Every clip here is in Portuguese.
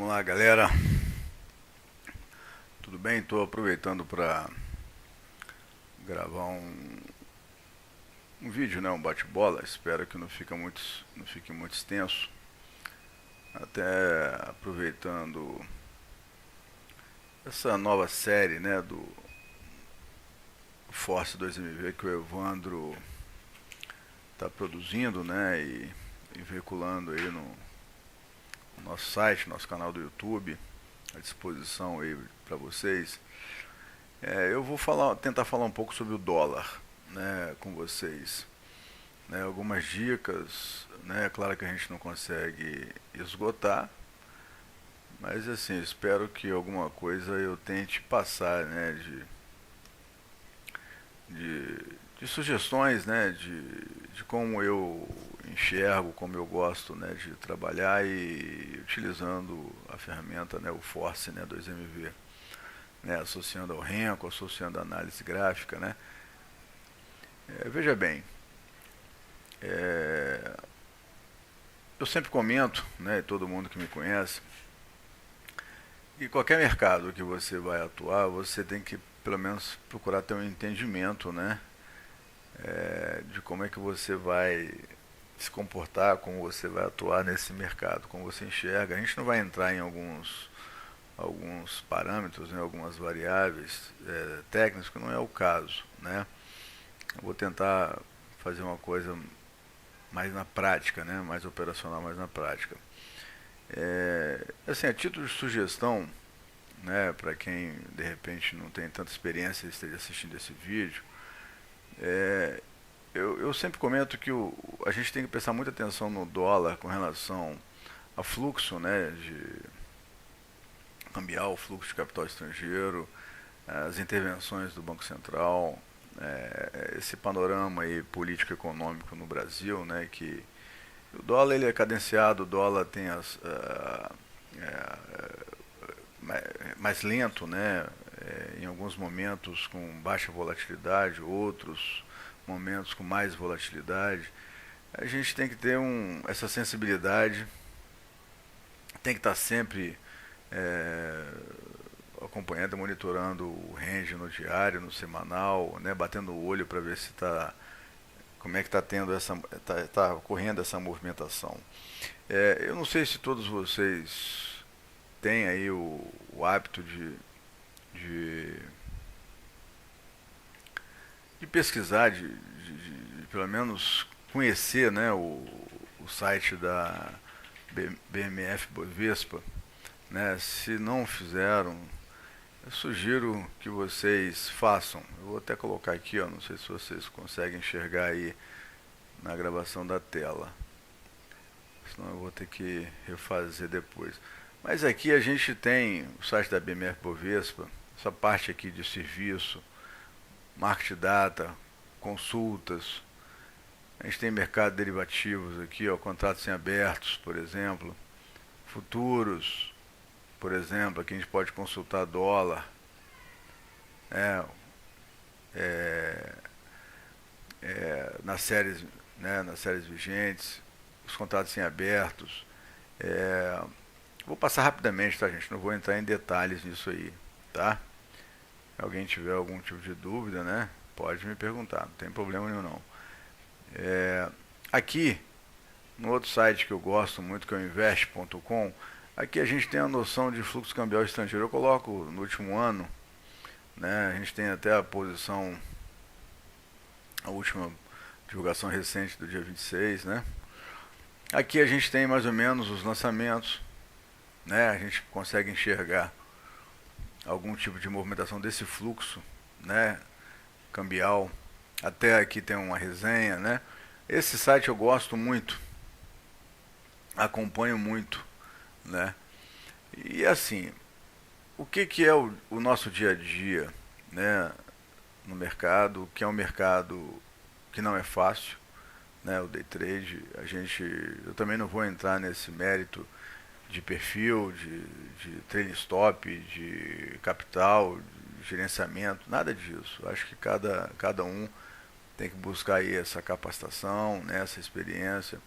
Vamos lá, galera. Tudo bem? Estou aproveitando para gravar um vídeo, né? Um bate-bola. Espero que não fique muito extenso. Até aproveitando essa nova série, né? Do Force 2MV que o Evandro está produzindo, né? E veiculando aí no nosso site, nosso canal do YouTube, à disposição aí para vocês. Eu vou tentar falar um pouco sobre o dólar, né, com vocês. Né, algumas dicas, né, claro que a gente não consegue esgotar, mas assim, espero que alguma coisa eu tente passar, né, de sugestões, né, de como eu enxergo, como eu gosto, né, de trabalhar e utilizando a ferramenta, né, o Force, né, 2MV, né, associando ao Renko, associando a análise gráfica, né. Veja bem, eu sempre comento, né, todo mundo que me conhece, que qualquer mercado que você vai atuar, você tem que pelo menos procurar ter um entendimento, né, de como é que você vai se comportar, como você vai atuar nesse mercado, como você enxerga. A gente não vai entrar em alguns parâmetros, né, algumas variáveis técnicas, que não é o caso, né. Eu vou tentar fazer uma coisa mais na prática, né, mais operacional, mais na prática. Assim, a título de sugestão, né, para quem de repente não tem tanta experiência e esteja assistindo esse vídeo, eu sempre comento que a gente tem que prestar muita atenção no dólar com relação a fluxo, né, de cambial, fluxo de capital estrangeiro, as intervenções do Banco Central, esse panorama aí político-econômico no Brasil, né, que o dólar ele é cadenciado, o dólar tem mais lento, né, em alguns momentos com baixa volatilidade, outros momentos com mais volatilidade. A gente tem que ter essa sensibilidade, tem que estar sempre acompanhando, monitorando o range no diário, no semanal, né, batendo o olho para ver se como é que está ocorrendo essa movimentação. Eu não sei se todos vocês têm aí o hábito de pesquisar, de pelo menos conhecer, né, o site da BMF Bovespa, né. Se não fizeram, eu sugiro que vocês façam. Eu vou até colocar aqui, ó, não sei se vocês conseguem enxergar aí na gravação da tela, senão eu vou ter que refazer depois. Mas aqui a gente tem o site da BMF Bovespa, essa parte aqui de serviço, market data, consultas. A gente tem mercado de derivativos aqui, ó, contratos em abertos, por exemplo, futuros, por exemplo. Aqui a gente pode consultar dólar, nas séries, né, nas séries vigentes, os contratos em abertos. Vou passar rapidamente, tá, gente? Não vou entrar em detalhes nisso aí, tá? Se alguém tiver algum tipo de dúvida, né, pode me perguntar, não tem problema nenhum não. Aqui, no outro site que eu gosto muito, que é o invest.com, aqui a gente tem a noção de fluxo cambial estrangeiro. Eu coloco no último ano, né, a gente tem até a posição, a última divulgação recente do dia 26, né. Aqui a gente tem mais ou menos os lançamentos, né, a gente consegue enxergar algum tipo de movimentação desse fluxo, né, cambial. Até aqui tem uma resenha, né. Esse site eu gosto muito, acompanho muito, né. E assim, o que é o nosso dia a dia, né, no mercado, que é um mercado que não é fácil, né, o day trade. Eu também não vou entrar nesse mérito de perfil, de trailing stop, de capital, de gerenciamento, nada disso. Acho que cada um tem que buscar aí essa capacitação, né, essa experiência.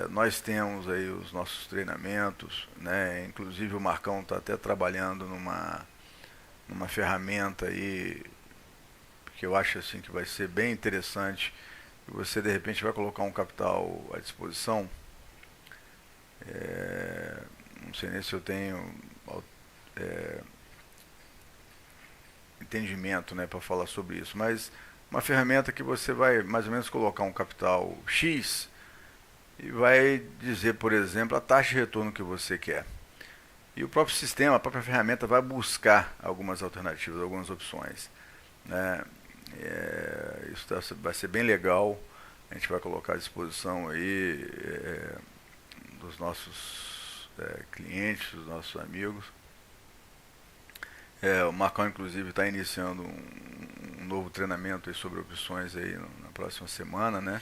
Nós temos aí os nossos treinamentos, né? Inclusive o Marcão está até trabalhando numa ferramenta aí que eu acho assim que vai ser bem interessante. Você de repente vai colocar um capital à disposição. Não sei nem se eu tenho entendimento, né, para falar sobre isso, mas uma ferramenta que você vai mais ou menos colocar um capital X e vai dizer, por exemplo, a taxa de retorno que você quer. E o próprio sistema, a própria ferramenta vai buscar algumas alternativas, algumas opções, né? Isso vai ser bem legal. A gente vai colocar à disposição aí dos nossos clientes, dos nossos amigos. O Marcão, inclusive, está iniciando um novo treinamento aí sobre opções aí na próxima semana, né?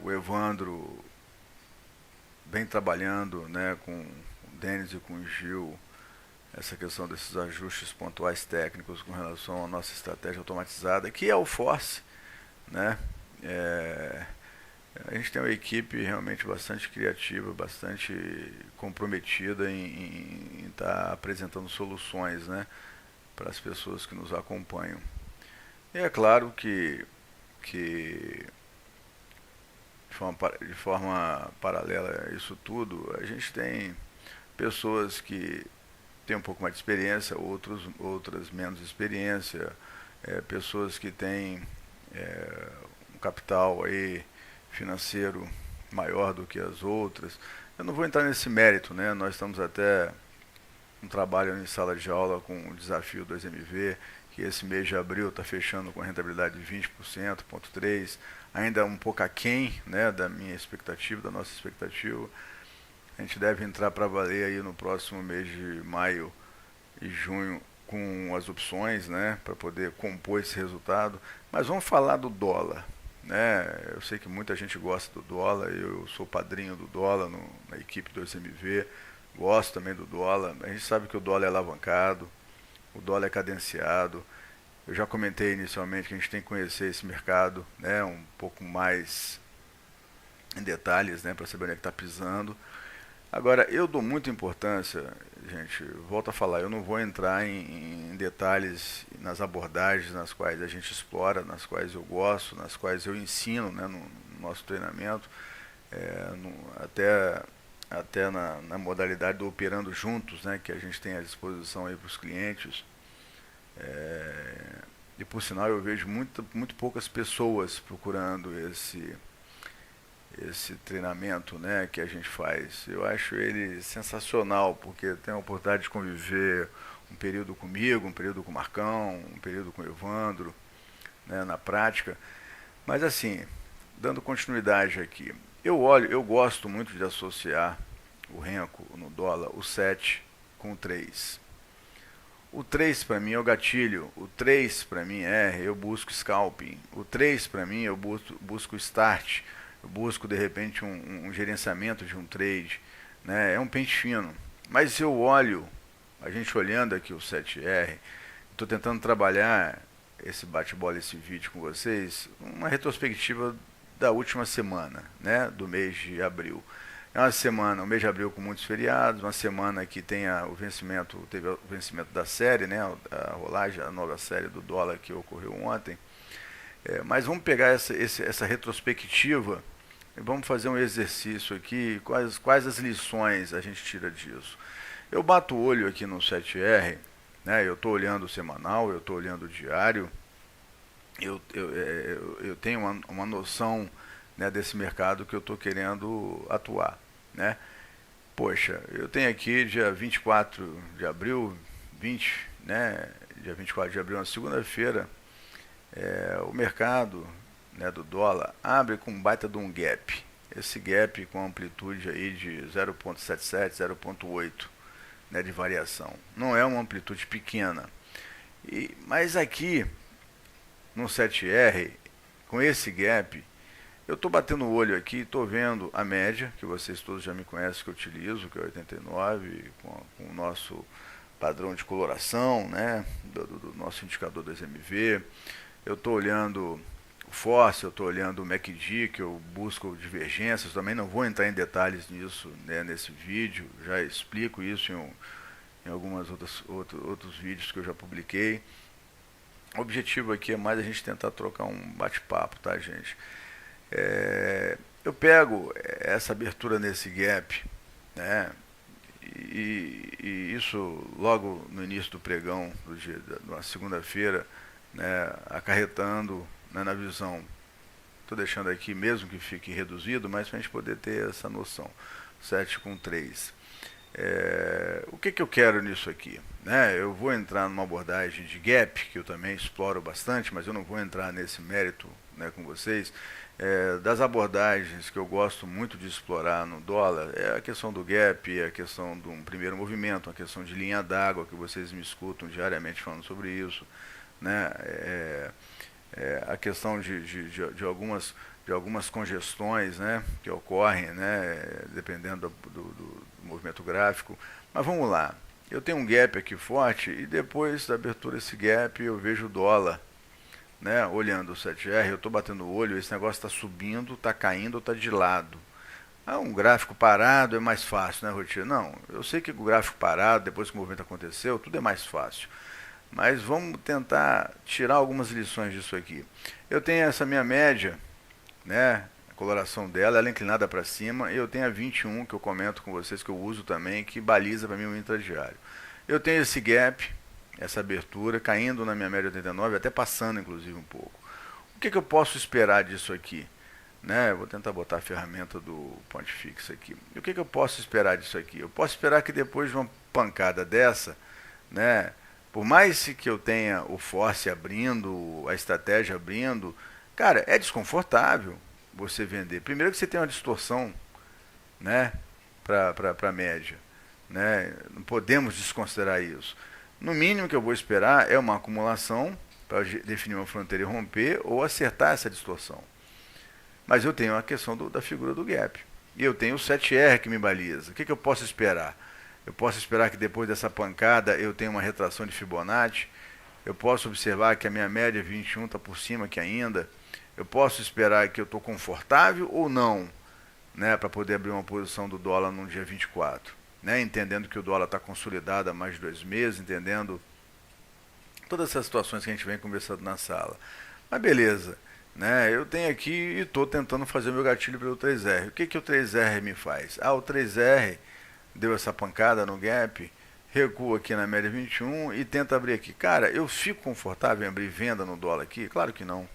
O Evandro vem trabalhando, né, com o Denis e com o Gil essa questão desses ajustes pontuais técnicos com relação à nossa estratégia automatizada, que é o Force, né? A gente tem uma equipe realmente bastante criativa, bastante comprometida em estar apresentando soluções, né, para as pessoas que nos acompanham. E é claro que de forma paralela a isso tudo, a gente tem pessoas que têm um pouco mais de experiência, outras menos experiência, pessoas que têm um capital aí financeiro maior do que as outras. Eu não vou entrar nesse mérito, né? Nós estamos até um trabalho em sala de aula com o desafio 2MV, que esse mês de abril está fechando com rentabilidade de 20%, 0,3%, ainda um pouco aquém, né, da minha expectativa, da nossa expectativa. A gente deve entrar para valer aí no próximo mês de maio e junho com as opções, né, para poder compor esse resultado. Mas vamos falar do dólar, né? Eu sei que muita gente gosta do dólar, eu sou padrinho do dólar na equipe 2MV, gosto também do dólar. A gente sabe que o dólar é alavancado, o dólar é cadenciado. Eu já comentei inicialmente que a gente tem que conhecer esse mercado, né, um pouco mais em detalhes, né, para saber onde é que está pisando. Agora, eu dou muita importância, gente, volto a falar, eu não vou entrar em detalhes nas abordagens nas quais a gente explora, nas quais eu gosto, nas quais eu ensino, né, no nosso treinamento, até na modalidade do operando juntos, né, que a gente tem à disposição aí para os clientes. E por sinal eu vejo muito poucas pessoas procurando esse treinamento, né, que a gente faz. Eu acho ele sensacional, porque tem a oportunidade de conviver um período comigo, um período com o Marcão, um período com o Evandro, né, na prática. Mas assim, dando continuidade aqui, eu gosto muito de associar o Renko no dólar, o 7 com o 3. O 3 para mim é o gatilho, o 3 para mim eu busco scalping, o 3 para mim eu busco start, eu busco de repente um gerenciamento de um trade, né? É um pente fino. Mas eu olho, a gente olhando aqui o 7R, estou tentando trabalhar esse bate-bola, esse vídeo com vocês, uma retrospectiva da última semana, né, do mês de abril. É uma semana, o mês de abril com muitos feriados, uma semana que teve o vencimento da série, né, a rolagem, a nova série do dólar que ocorreu ontem. Mas vamos pegar essa retrospectiva e vamos fazer um exercício aqui, quais as lições a gente tira disso. Eu bato o olho aqui no 7R, né, eu estou olhando o semanal, eu estou olhando o diário, eu tenho uma noção, né, desse mercado que eu estou querendo atuar, né? Poxa, eu tenho aqui dia 24 de abril, né, dia 24 de abril, na segunda-feira, o mercado, né, do dólar abre com um baita de um gap. Esse gap com amplitude aí de 0,77, 0,8, né, de variação. Não é uma amplitude pequena. Mas aqui, no 7R, com esse gap, eu estou batendo o olho aqui, estou vendo a média, que vocês todos já me conhecem, que eu utilizo, que é 89, com o nosso padrão de coloração, né, do nosso indicador 2MV. Eu estou olhando Force, eu estou olhando o MACD, que eu busco divergências, também não vou entrar em detalhes nisso, né, nesse vídeo, já explico isso em algumas outros vídeos que eu já publiquei. O objetivo aqui é mais a gente tentar trocar um bate-papo, tá, gente? Eu pego essa abertura nesse gap, né, e isso logo no início do pregão, na segunda-feira, né, acarretando, né, na visão. Estou deixando aqui, mesmo que fique reduzido, mas para a gente poder ter essa noção. 7,3. O que eu quero nisso aqui? Né? Eu vou entrar numa abordagem de gap, que eu também exploro bastante, mas eu não vou entrar nesse mérito, né, com vocês. Das abordagens que eu gosto muito de explorar no dólar, é a questão do gap, é a questão de um primeiro movimento, a questão de linha d'água, que vocês me escutam diariamente falando sobre isso, né? A questão de algumas congestões, né, que ocorrem, né, dependendo do movimento gráfico. Mas vamos lá, eu tenho um gap aqui forte e depois da abertura desse gap eu vejo o dólar, né, olhando o 7R, eu estou batendo o olho, esse negócio está subindo, está caindo ou está de lado. Um gráfico parado é mais fácil, né, Rotier? Não, eu sei que o gráfico parado, depois que o movimento aconteceu, tudo é mais fácil. Mas vamos tentar tirar algumas lições disso aqui. Eu tenho essa minha média, né, a coloração dela, ela é inclinada para cima, e eu tenho a 21, que eu comento com vocês, que eu uso também, que baliza para mim o intradiário. Eu tenho esse gap, essa abertura, caindo na minha média 89, até passando inclusive um pouco. O que eu posso esperar disso aqui? Né, vou tentar botar a ferramenta do point fix aqui. E o que eu posso esperar disso aqui? Eu posso esperar que depois de uma pancada dessa, né, por mais que eu tenha o force abrindo, a estratégia abrindo, cara, é desconfortável você vender. Primeiro que você tem uma distorção, né, para a média, né? Não podemos desconsiderar isso. No mínimo que eu vou esperar é uma acumulação para definir uma fronteira e romper ou acertar essa distorção. Mas eu tenho a questão da figura do gap. E eu tenho o 7R que me baliza. O que eu posso esperar? Eu posso esperar que depois dessa pancada eu tenha uma retração de Fibonacci. Eu posso observar que a minha média 21 está por cima aqui ainda. Eu posso esperar que eu estou confortável ou não, né, para poder abrir uma posição do dólar no dia 24. Né, entendendo que o dólar está consolidado há mais de 2 meses, entendendo todas essas situações que a gente vem conversando na sala. Mas beleza. Né, eu tenho aqui e estou tentando fazer o meu gatilho pelo 3R. O que o 3R me faz? O 3R deu essa pancada no gap, recua aqui na média 21 e tenta abrir aqui. Cara, eu fico confortável em abrir venda no dólar aqui? Claro que não.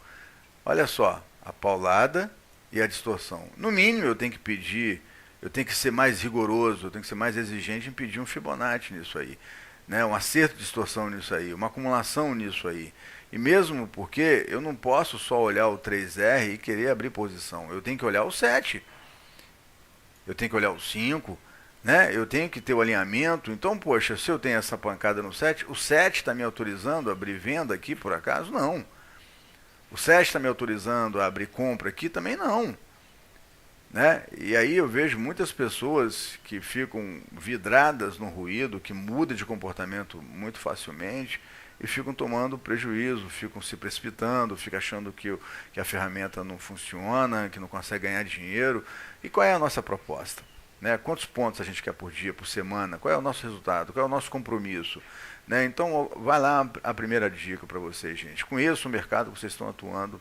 Olha só, a paulada e a distorção. No mínimo eu tenho que pedir, eu tenho que ser mais rigoroso, eu tenho que ser mais exigente em pedir um Fibonacci nisso aí, né? Um acerto de distorção nisso aí, uma acumulação nisso aí. E mesmo porque eu não posso só olhar o 3R e querer abrir posição. Eu tenho que olhar o 7. Eu tenho que olhar o 5. Né? Eu tenho que ter o alinhamento. Então, poxa, se eu tenho essa pancada no 7, o 7 está me autorizando a abrir venda aqui, por acaso? Não. O 7 está me autorizando a abrir compra aqui? Também não. Né? E aí eu vejo muitas pessoas que ficam vidradas no ruído, que mudam de comportamento muito facilmente e ficam tomando prejuízo, ficam se precipitando, ficam achando que a ferramenta não funciona, que não consegue ganhar dinheiro. E qual é a nossa proposta? Né? Quantos pontos a gente quer por dia, por semana? Qual é o nosso resultado? Qual é o nosso compromisso? Né? Então, vai lá a primeira dica para vocês, gente. Conheça o mercado que vocês estão atuando.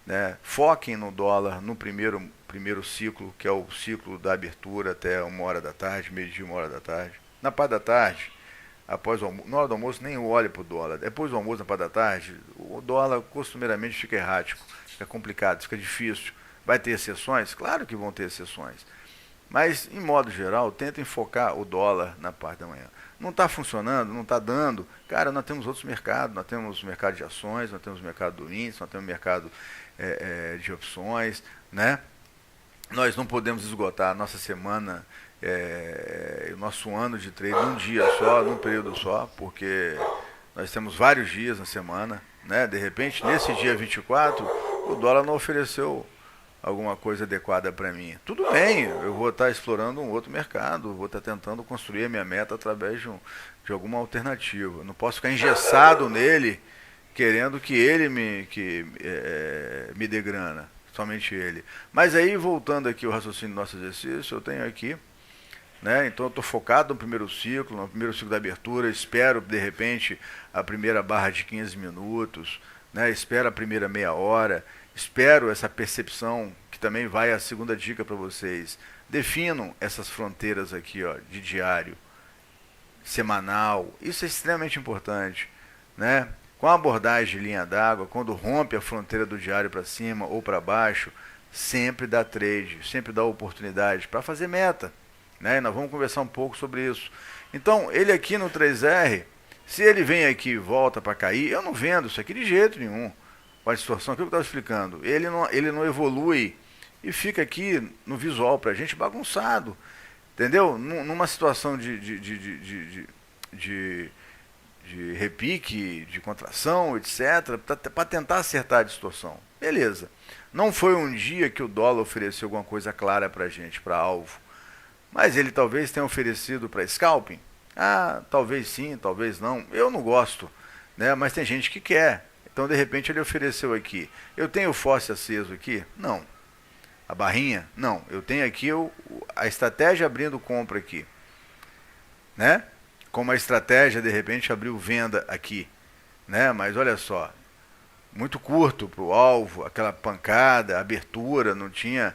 Né? Foquem no dólar no primeiro ciclo, que é o ciclo da abertura até 1h da tarde, meio-dia, 1h da tarde. Na parte da tarde, após o almoço, na hora do almoço, nem olhe para o dólar. Depois do almoço, na parte da tarde, o dólar costumeiramente fica errático, fica complicado, fica difícil. Vai ter exceções? Claro que vão ter exceções. Mas, em modo geral, tentem focar o dólar na parte da manhã. Não está funcionando, não está dando. Cara, nós temos outros mercados. Nós temos o mercado de ações, nós temos o mercado do índice, nós temos o mercado de opções. Né? Nós não podemos esgotar a nossa semana, o nosso ano de trade num dia só, num período só, porque nós temos vários dias na semana. Né? De repente, nesse dia 24, o dólar não ofereceu alguma coisa adequada para mim. Tudo bem, eu vou estar explorando um outro mercado, vou estar tentando construir a minha meta através de alguma alternativa. Eu não posso ficar engessado nele querendo que ele me dê grana, somente ele. Mas aí, voltando aqui ao raciocínio do nosso exercício, eu tenho aqui, né? Então eu estou focado no primeiro ciclo da abertura, espero de repente a primeira barra de 15 minutos, né? Espero a primeira meia hora, espero essa percepção, que também vai a segunda dica para vocês. Definam essas fronteiras aqui, ó, de diário, semanal, isso é extremamente importante, né? Com a abordagem de linha d'água, quando rompe a fronteira do diário para cima ou para baixo, sempre dá trade, sempre dá oportunidade para fazer meta, né? E nós vamos conversar um pouco sobre isso. Então, ele aqui no 3R, se ele vem aqui e volta para cair, eu não vendo isso aqui de jeito nenhum. Com a distorção que eu estava explicando, ele não evolui e fica aqui no visual para a gente bagunçado, entendeu? Numa situação de repique, de contração, etc., para tentar acertar a distorção. Beleza. Não foi um dia que o dólar ofereceu alguma coisa clara para a gente, para alvo. Mas ele talvez tenha oferecido para scalping? Ah, talvez sim, talvez não. Eu não gosto, né? Mas tem gente que quer. Então, de repente, ele ofereceu aqui. Eu tenho o FOSS aceso aqui? Não. A barrinha? Não. Eu tenho aqui a estratégia abrindo compra aqui, né? Como a estratégia, de repente, abriu venda aqui, né? Mas olha só, muito curto para o alvo, aquela pancada, abertura, não tinha,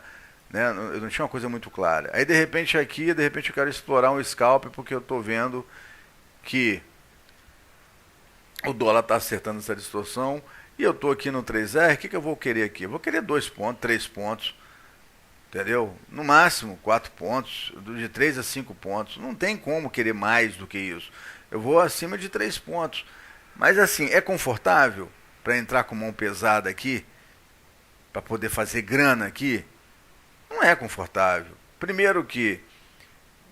né? Não tinha uma coisa muito clara. Aí, de repente, aqui, de repente, eu quero explorar um scalp porque eu estou vendo que o dólar está acertando essa distorção e eu estou aqui no 3R, o que eu vou querer aqui? Eu vou querer 2 pontos, 3 pontos, entendeu? No máximo 4 pontos, de 3 a 5 pontos. Não tem como querer mais do que isso. Eu vou acima de 3 pontos. Mas assim, é confortável para entrar com mão pesada aqui? Para poder fazer grana aqui? Não é confortável. Primeiro que,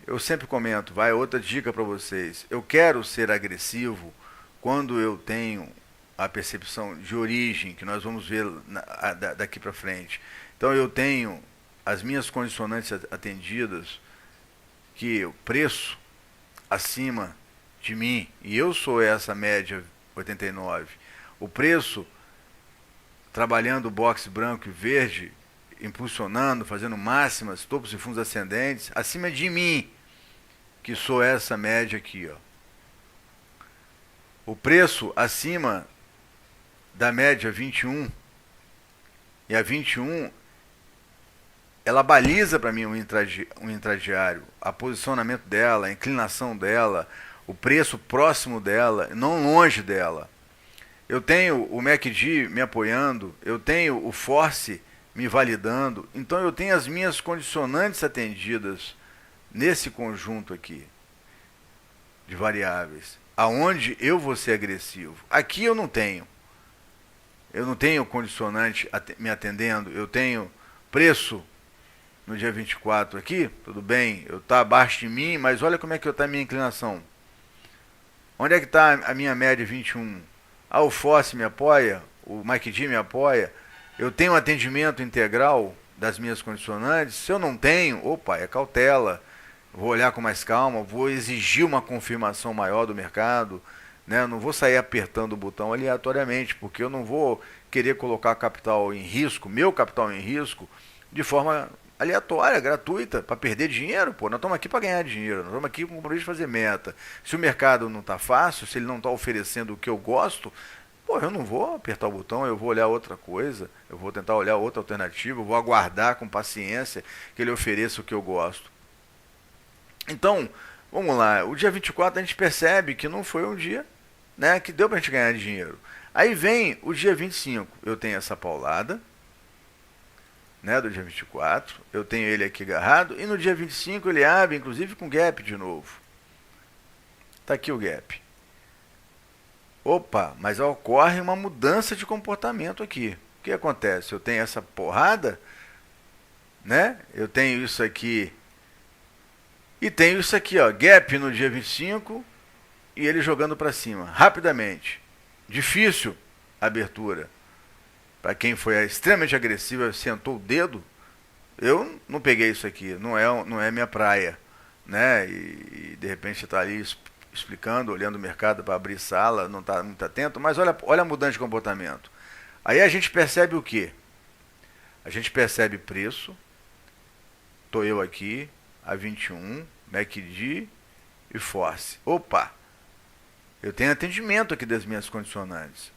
eu sempre comento, vai outra dica para vocês. Eu quero ser agressivo quando eu tenho a percepção de origem, que nós vamos ver daqui para frente. Então eu tenho as minhas condicionantes atendidas, que o preço acima de mim, e eu sou essa média 89, o preço trabalhando boxe branco e verde, impulsionando, fazendo máximas, topos e fundos ascendentes, acima de mim, que sou essa média aqui, ó. O preço acima da média 21, e a 21 ela baliza para mim um intradiário, a posicionamento dela, a inclinação dela, o preço próximo dela, não longe dela. Eu tenho o MACD me apoiando, eu tenho o Force me validando, então eu tenho as minhas condicionantes atendidas nesse conjunto aqui de variáveis, aonde eu vou ser agressivo. Aqui eu não tenho. Eu não tenho condicionante me atendendo, eu tenho preço no dia 24 aqui, tudo bem, eu estou abaixo de mim, mas olha como é que está a minha inclinação. Onde é que está a minha média 21? Ah, o FOSS me apoia, o MACD me apoia, eu tenho um atendimento integral das minhas condicionantes. Se eu não tenho, opa, é cautela, vou olhar com mais calma, vou exigir uma confirmação maior do mercado, né? Não vou sair apertando o botão aleatoriamente, porque eu não vou querer colocar capital em risco, meu capital em risco, de forma aleatória, gratuita, para perder dinheiro. Pô, nós estamos aqui para ganhar dinheiro, nós estamos aqui com o compromisso de fazer meta. Se o mercado não está fácil, se ele não está oferecendo o que eu gosto, pô, eu não vou apertar o botão, eu vou olhar outra coisa, eu vou tentar olhar outra alternativa, eu vou aguardar com paciência que ele ofereça o que eu gosto. Então, vamos lá, o dia 24 a gente percebe que não foi um dia, né, que deu para a gente ganhar dinheiro. Aí vem o dia 25, eu tenho essa paulada, né, do dia 24, eu tenho ele aqui agarrado, e no dia 25 ele abre, inclusive com gap de novo. Está aqui o gap. Opa, mas ocorre uma mudança de comportamento aqui. O que acontece? Eu tenho essa porrada, né? Eu tenho isso aqui, e tenho isso aqui, ó, gap no dia 25, e ele jogando para cima, rapidamente. Difícil a abertura. Para quem foi extremamente agressiva, sentou o dedo, eu não peguei isso aqui, não é minha praia, né? E de repente você está ali explicando, olhando o mercado para abrir sala, não está muito atento, mas olha a mudança de comportamento. Aí a gente percebe o quê? A gente percebe preço, estou eu aqui, a 21, MACD e Force. Opa, eu tenho atendimento aqui das minhas condicionantes.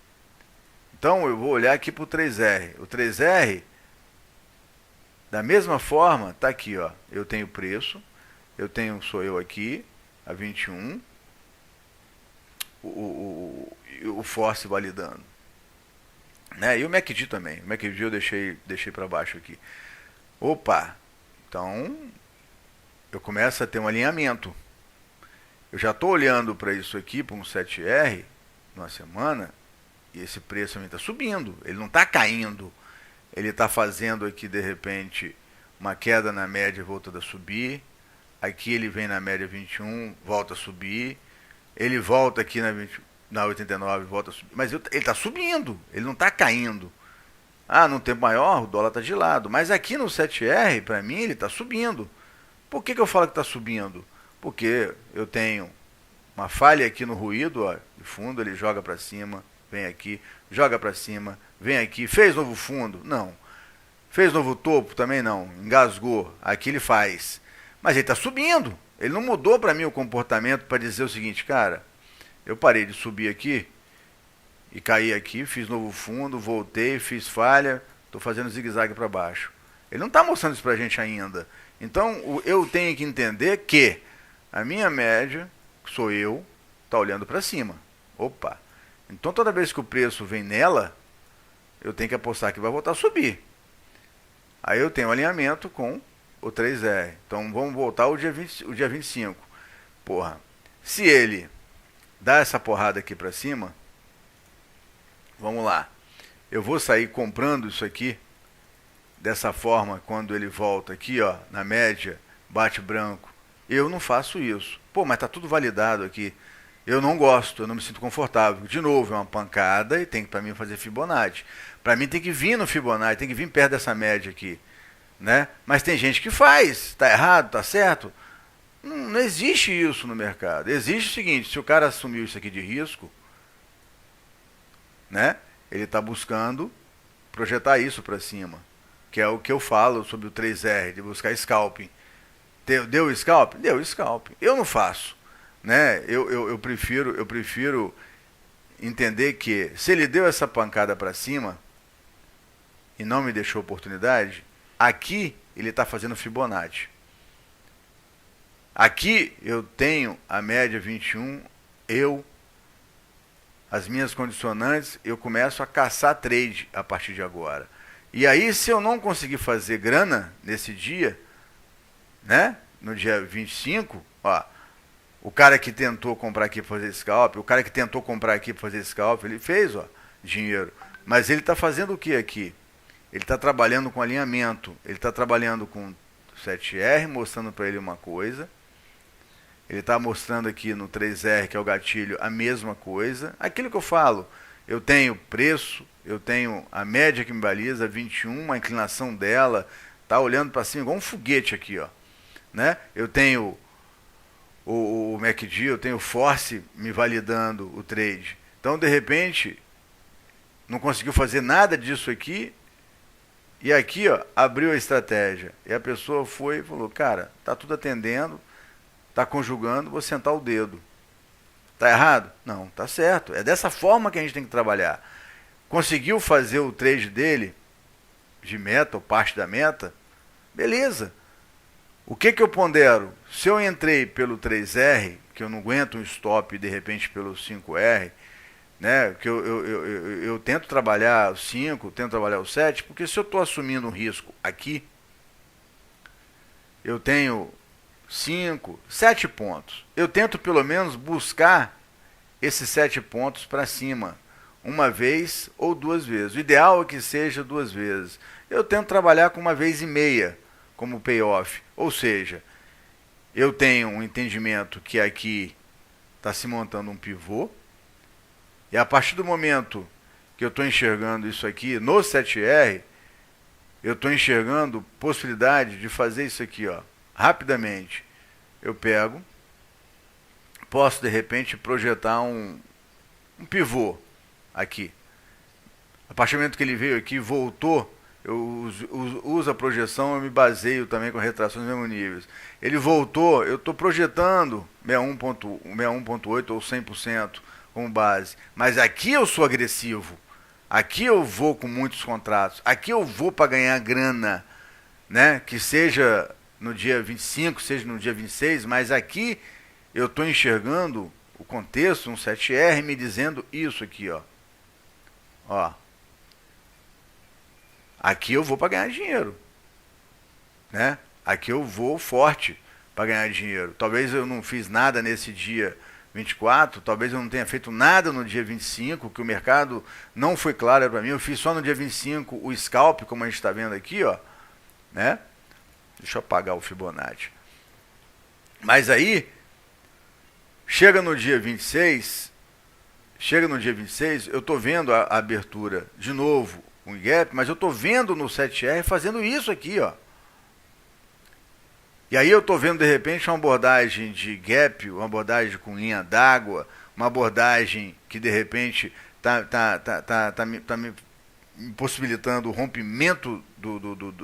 Então eu vou olhar aqui para o 3R. O 3R, da mesma forma, está aqui, ó. Eu tenho preço, sou eu aqui, a 21, o Force validando. Né? E o MACD também. O MACD eu deixei para baixo aqui. Opa, então eu começo a ter um alinhamento. Eu já estou olhando para isso aqui, para um 7R, numa semana, e esse preço também está subindo. Ele não está caindo. Ele está fazendo aqui, de repente, uma queda na média, voltando a subir. Aqui ele vem na média 21, volta a subir. Ele volta aqui na 89, volta a subir. Mas ele está subindo, ele não está caindo. Ah, num tempo maior, o dólar está de lado. Mas aqui no 7R, para mim, ele está subindo. Por que eu falo que está subindo? Porque eu tenho uma falha aqui no ruído, ó, de fundo, ele joga para cima, vem aqui, joga para cima, vem aqui. Fez novo fundo? Não. Fez novo topo? Também não. Engasgou. Aqui ele faz. Mas ele está subindo. Ele não mudou para mim o comportamento para dizer o seguinte, cara, eu parei de subir aqui e caí aqui, fiz novo fundo, voltei, fiz falha, estou fazendo zigue-zague para baixo. Ele não está mostrando isso para a gente ainda. Então, eu tenho que entender que a minha média, que sou eu, está olhando para cima. Opa! Então, toda vez que o preço vem nela, eu tenho que apostar que vai voltar a subir. Aí eu tenho um alinhamento com o 3R. Então, vamos voltar o dia 25. Porra, se ele dá essa porrada aqui para cima, vamos lá. Eu vou sair comprando isso aqui, dessa forma, quando ele volta aqui, ó, na média, bate branco. Eu não faço isso. Pô, mas tá tudo validado aqui. Eu não gosto, eu não me sinto confortável. De novo, é uma pancada e tem que, para mim, fazer Fibonacci. Para mim tem que vir no Fibonacci, tem que vir perto dessa média aqui. Né? Mas tem gente que faz. Tá errado, tá certo? Não existe isso no mercado. Existe o seguinte, se o cara assumiu isso aqui de risco, né? Ele está buscando projetar isso para cima. Que é o que eu falo sobre o 3R, de buscar scalping. Deu scalp? Deu scalp. Eu não faço. Né? Eu prefiro entender que se ele deu essa pancada para cima e não me deixou oportunidade, aqui ele está fazendo Fibonacci. Aqui eu tenho a média 21, as minhas condicionantes, eu começo a caçar trade a partir de agora. E aí, se eu não conseguir fazer grana nesse dia, né, no dia 25, ó, o cara que tentou comprar aqui para fazer scalp, o cara que tentou comprar aqui para fazer scalp, ele fez, ó, dinheiro. Mas ele está fazendo o que aqui? Ele está trabalhando com alinhamento, ele está trabalhando com 7R, mostrando para ele uma coisa. Ele está mostrando aqui no 3R, que é o gatilho, a mesma coisa. Aquilo que eu falo, eu tenho preço, eu tenho a média que me baliza, 21, a inclinação dela, está olhando para cima igual um foguete aqui, ó. Né? Eu tenho o MACD, eu tenho o Force me validando o trade. Então, de repente, não conseguiu fazer nada disso aqui, e aqui, ó, abriu a estratégia. E a pessoa foi e falou, cara, tá tudo atendendo, tá conjugando, vou sentar o dedo. Tá errado? Não, tá certo. É dessa forma que a gente tem que trabalhar. Conseguiu fazer o trade dele, de meta ou parte da meta, beleza. O que eu pondero? Se eu entrei pelo 3R, que eu não aguento um stop de repente pelo 5R, né, que eu tento trabalhar o 5, tento trabalhar o 7, porque se eu estou assumindo um risco aqui, eu tenho 5, 7 pontos. Eu tento pelo menos buscar esses 7 pontos para cima, uma vez ou duas vezes. O ideal é que seja 2 vezes. Eu tento trabalhar com 1,5 vezes como payoff. Ou seja, eu tenho um entendimento que aqui está se montando um pivô, e a partir do momento que eu estou enxergando isso aqui no 7R, eu estou enxergando possibilidade de fazer isso aqui, ó, rapidamente. Eu pego, posso de repente projetar um pivô aqui. A partir do momento que ele veio aqui, voltou, eu uso a projeção, eu me baseio também com retrações nos mesmos níveis. Ele voltou, eu estou projetando 61.8 ou 100% como base. Mas aqui eu sou agressivo. Aqui eu vou com muitos contratos. Aqui eu vou para ganhar grana, né? Que seja no dia 25, seja no dia 26, mas aqui eu estou enxergando o contexto, um 7R, me dizendo isso aqui, ó. Ó. Aqui eu vou para ganhar dinheiro, né? Aqui eu vou forte para ganhar dinheiro. Talvez eu não fiz nada nesse dia 24, talvez eu não tenha feito nada no dia 25, que o mercado não foi claro para mim. Eu fiz só no dia 25 o scalp, como a gente está vendo aqui, ó, né? Deixa eu apagar o Fibonacci. Mas aí, chega no dia 26, eu estou vendo a abertura de novo, um gap, mas eu estou vendo no 7R fazendo isso aqui, ó. E aí eu estou vendo de repente uma abordagem de gap, uma abordagem com linha d'água, uma abordagem que de repente tá me possibilitando o rompimento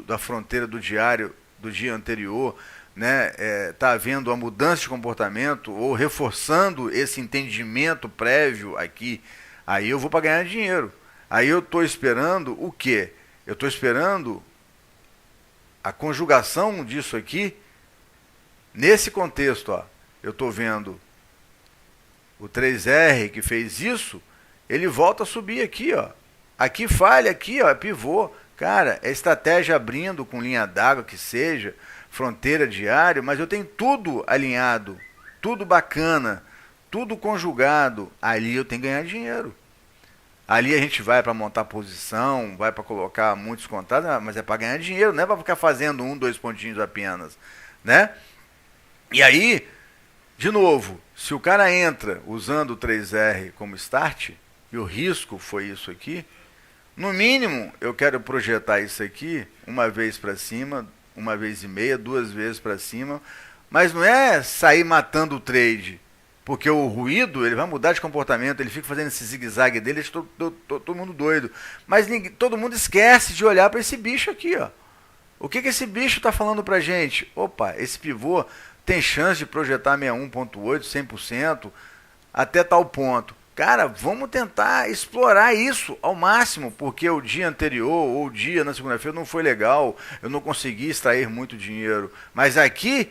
da fronteira do diário do dia anterior, né? Tá havendo uma mudança de comportamento ou reforçando esse entendimento prévio aqui. Aí eu vou para ganhar dinheiro. Aí eu estou esperando o quê? Eu estou esperando a conjugação disso aqui nesse contexto, ó. Eu estou vendo o 3R que fez isso, ele volta a subir aqui, ó. Aqui falha, aqui, ó, é pivô. Cara, é estratégia abrindo com linha d'água que seja, fronteira diária, mas eu tenho tudo alinhado, tudo bacana, tudo conjugado. Ali eu tenho que ganhar dinheiro. Ali a gente vai para montar posição, vai para colocar muitos contratos, mas é para ganhar dinheiro, não é para ficar fazendo 1, 2 pontinhos apenas, né? E aí, de novo, se o cara entra usando o 3R como start, e o risco foi isso aqui, no mínimo eu quero projetar isso aqui uma vez para cima, uma vez e meia, 2 vezes para cima, mas não é sair matando o trade. Porque o ruído, ele vai mudar de comportamento, ele fica fazendo esse zigue-zague dele, todo mundo doido. Mas todo mundo esquece de olhar para esse bicho aqui, ó. O que esse bicho está falando para a gente? Opa, esse pivô tem chance de projetar 61.8, 100%, até tal ponto. Cara, vamos tentar explorar isso ao máximo, porque o dia anterior, ou o dia na segunda-feira não foi legal, eu não consegui extrair muito dinheiro. Mas aqui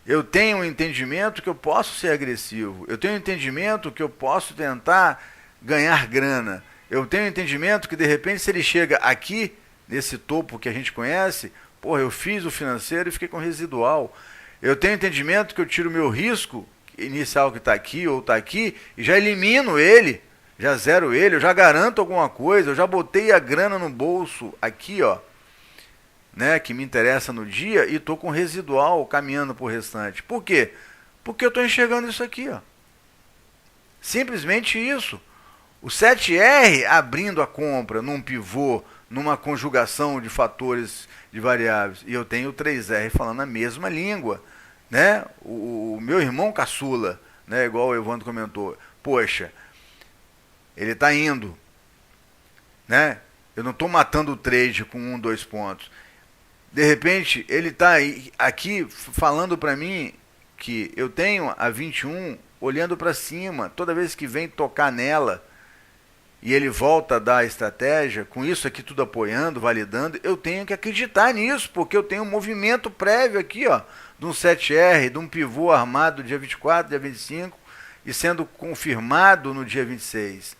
eu tenho um entendimento que eu posso ser agressivo. Eu tenho um entendimento que eu posso tentar ganhar grana. Eu tenho um entendimento que, de repente, se ele chega aqui, nesse topo que a gente conhece, porra, eu fiz o financeiro e fiquei com residual. Eu tenho um entendimento que eu tiro o meu risco inicial que está aqui ou está aqui e já elimino ele, já zero ele, eu já garanto alguma coisa, eu já botei a grana no bolso aqui, ó, né, que me interessa no dia, e estou com residual caminhando para o restante. Por quê? Porque eu estou enxergando isso aqui, ó. Simplesmente isso. O 7R abrindo a compra num pivô, numa conjugação de fatores, de variáveis, e eu tenho o 3R falando a mesma língua, né? O meu irmão caçula, né, igual o Evandro comentou, poxa, ele está indo, né? Eu não estou matando o trade com 1, 2 pontos. De repente, ele está aqui falando para mim que eu tenho a 21 olhando para cima, toda vez que vem tocar nela, e ele volta a dar a estratégia, com isso aqui tudo apoiando, validando, eu tenho que acreditar nisso, porque eu tenho um movimento prévio aqui, ó, de um 7R, de um pivô armado dia 24, dia 25, e sendo confirmado no dia 26.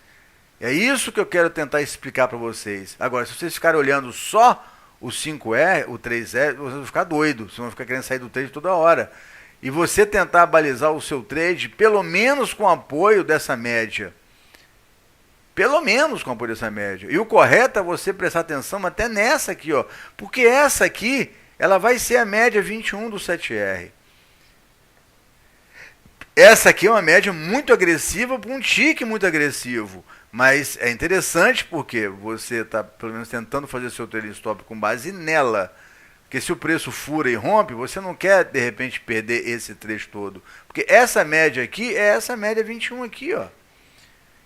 É isso que eu quero tentar explicar para vocês. Agora, se vocês ficarem olhando só o 5R, o 3R, vocês vão ficar doidos, vocês vão ficar querendo sair do trade toda hora. E você tentar balizar o seu trade, pelo menos com apoio dessa média. Pelo menos com apoio dessa média. E o correto é você prestar atenção até nessa aqui, ó. Porque essa aqui, ela vai ser a média 21 do 7R. Essa aqui é uma média muito agressiva para um tique muito agressivo. Mas é interessante porque você está, pelo menos, tentando fazer seu trading stop com base nela. Porque se o preço fura e rompe, você não quer, de repente, perder esse trecho todo. Porque essa média aqui é essa média 21 aqui, ó.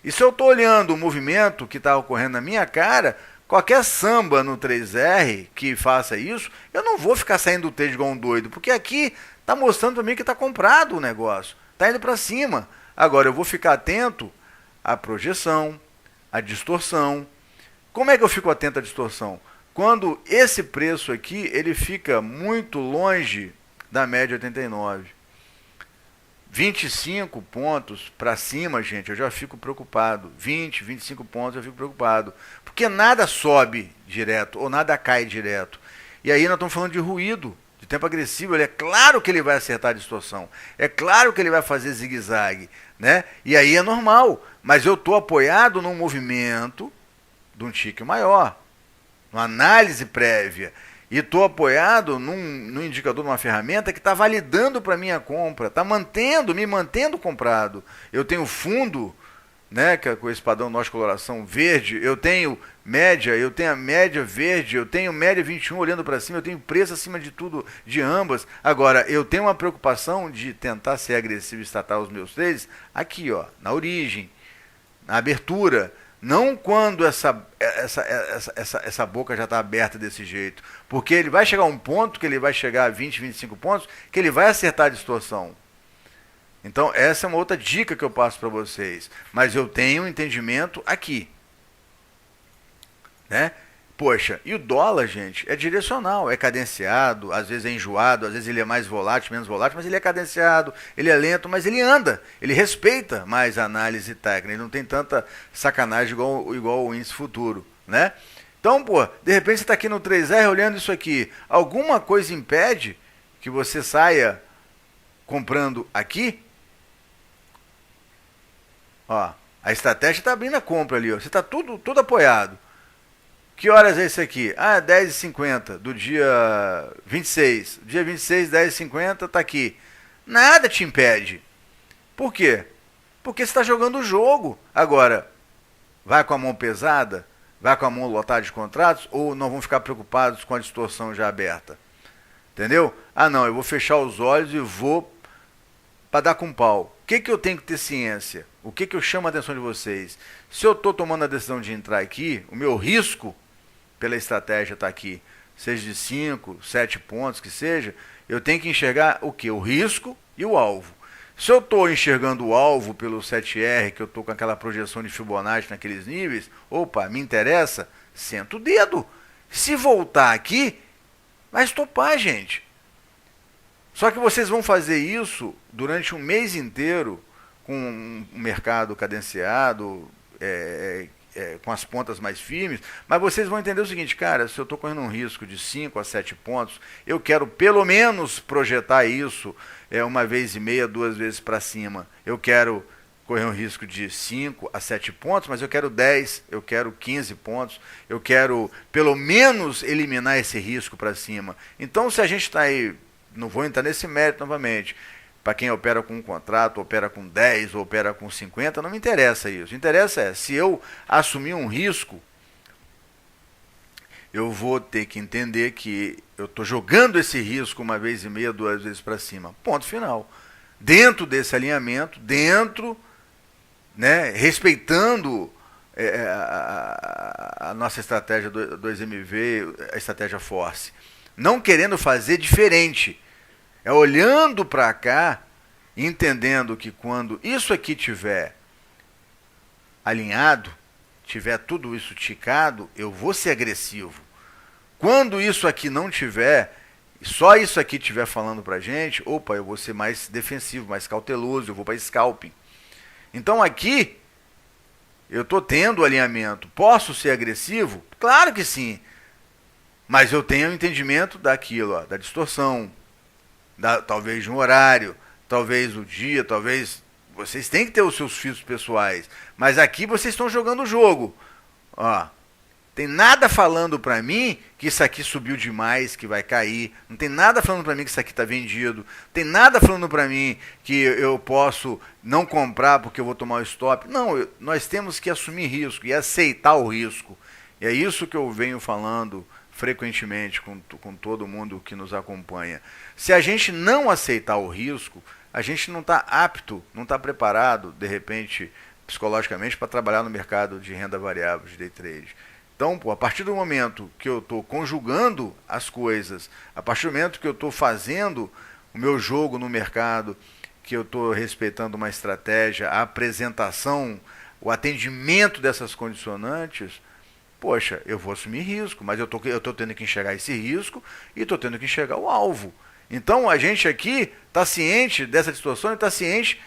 E se eu estou olhando o movimento que está ocorrendo na minha cara, qualquer samba no 3R que faça isso, eu não vou ficar saindo do trade igual um doido. Porque aqui está mostrando para mim que está comprado o negócio. Está indo para cima. Agora, eu vou ficar atento à projeção, à distorção. Como é que eu fico atento à distorção? Quando esse preço aqui, ele fica muito longe da média 89. 25 pontos para cima, gente, eu já fico preocupado. 20, 25 pontos eu fico preocupado. Porque nada sobe direto ou nada cai direto. E aí nós estamos falando de ruído, de tempo agressivo. Ele é claro que ele vai acertar a distorção. É claro que ele vai fazer zigue-zague, né? E aí é normal. Mas eu estou apoiado num movimento de um tique maior, uma análise prévia, e estou apoiado num indicador, numa ferramenta que está validando para minha compra, está me mantendo comprado. Eu tenho fundo, né, com esse padrão nossa coloração verde, eu tenho a média verde, eu tenho média 21 olhando para cima, eu tenho preço acima de tudo, de ambas. Agora, eu tenho uma preocupação de tentar ser agressivo e estatar os meus trades aqui, ó, na origem, na abertura. Não quando essa boca já está aberta desse jeito. Porque ele vai chegar a um ponto que ele vai chegar a 20, 25 pontos, que ele vai acertar a distorção. Então, essa é uma outra dica que eu passo para vocês. Mas eu tenho um entendimento aqui. Né? Poxa, e o dólar, gente, é direcional, é cadenciado, às vezes é enjoado, às vezes ele é mais volátil, menos volátil, mas ele é cadenciado, ele é lento, mas ele anda, ele respeita mais a análise técnica, ele não tem tanta sacanagem igual o índice futuro, né? Então, pô, de repente você está aqui no 3R olhando isso aqui, alguma coisa impede que você saia comprando aqui? Ó, a estratégia está abrindo a compra ali, ó, você está tudo apoiado. Que horas é isso aqui? Ah, 10h50 do dia 26. Dia 26, 10h50, está aqui. Nada te impede. Por quê? Porque você está jogando o jogo. Agora, vai com a mão pesada? Vai com a mão lotada de contratos? Ou não vão ficar preocupados com a distorção já aberta? Entendeu? Ah, não, eu vou fechar os olhos e vou para dar com pau. O que eu tenho que ter ciência? O que eu chamo a atenção de vocês? Se eu estou tomando a decisão de entrar aqui, o meu risco pela estratégia está aqui, seja de 5, 7 pontos, que seja, eu tenho que enxergar o quê? O risco e o alvo. Se eu estou enxergando o alvo pelo 7R, que eu estou com aquela projeção de Fibonacci naqueles níveis, opa, me interessa, senta o dedo. Se voltar aqui, vai estopar, gente. Só que vocês vão fazer isso durante um mês inteiro, com um mercado cadenciado, com as pontas mais firmes, mas vocês vão entender o seguinte, cara, se eu estou correndo um risco de 5 a 7 pontos, eu quero pelo menos projetar isso uma vez e meia, 2 vezes para cima. Eu quero correr um risco de 5 a 7 pontos, mas eu quero 10, eu quero 15 pontos, eu quero pelo menos eliminar esse risco para cima. Então, se a gente está aí, não vou entrar nesse mérito novamente, para quem opera com um contrato, opera com 10 ou opera com 50, não me interessa isso. Interessa é, se eu assumir um risco, eu vou ter que entender que eu estou jogando esse risco uma vez e meia, 2 vezes para cima. Ponto final. Dentro desse alinhamento, né, respeitando a nossa estratégia 2MV, a estratégia Force. Não querendo fazer diferente. É olhando para cá, entendendo que quando isso aqui tiver alinhado, tiver tudo isso ticado, eu vou ser agressivo. Quando isso aqui não tiver, só isso aqui estiver falando para a gente, opa, eu vou ser mais defensivo, mais cauteloso, eu vou para scalping. Então aqui, eu estou tendo alinhamento. Posso ser agressivo? Claro que sim. Mas eu tenho o entendimento daquilo, ó, da distorção, talvez de um horário, talvez o dia, talvez... Vocês têm que ter os seus filtros pessoais. Mas aqui vocês estão jogando o jogo. Ó, tem nada falando para mim que isso aqui subiu demais, que vai cair. Não tem nada falando para mim que isso aqui está vendido. Não tem nada falando para mim que eu posso não comprar porque eu vou tomar o stop. Não, nós temos que assumir risco e aceitar o risco. E é isso que eu venho falando frequentemente com todo mundo que nos acompanha. Se a gente não aceitar o risco, a gente não está apto, não está preparado, de repente, psicologicamente, para trabalhar no mercado de renda variável, de day trade. Então, pô, a partir do momento que eu estou conjugando as coisas, a partir do momento que eu estou fazendo o meu jogo no mercado, que eu estou respeitando uma estratégia, a apresentação, o atendimento dessas condicionantes, poxa, eu vou assumir risco, mas eu estou tendo que enxergar esse risco e estou tendo que enxergar o alvo. Então, a gente aqui está ciente dessa situação e está ciente,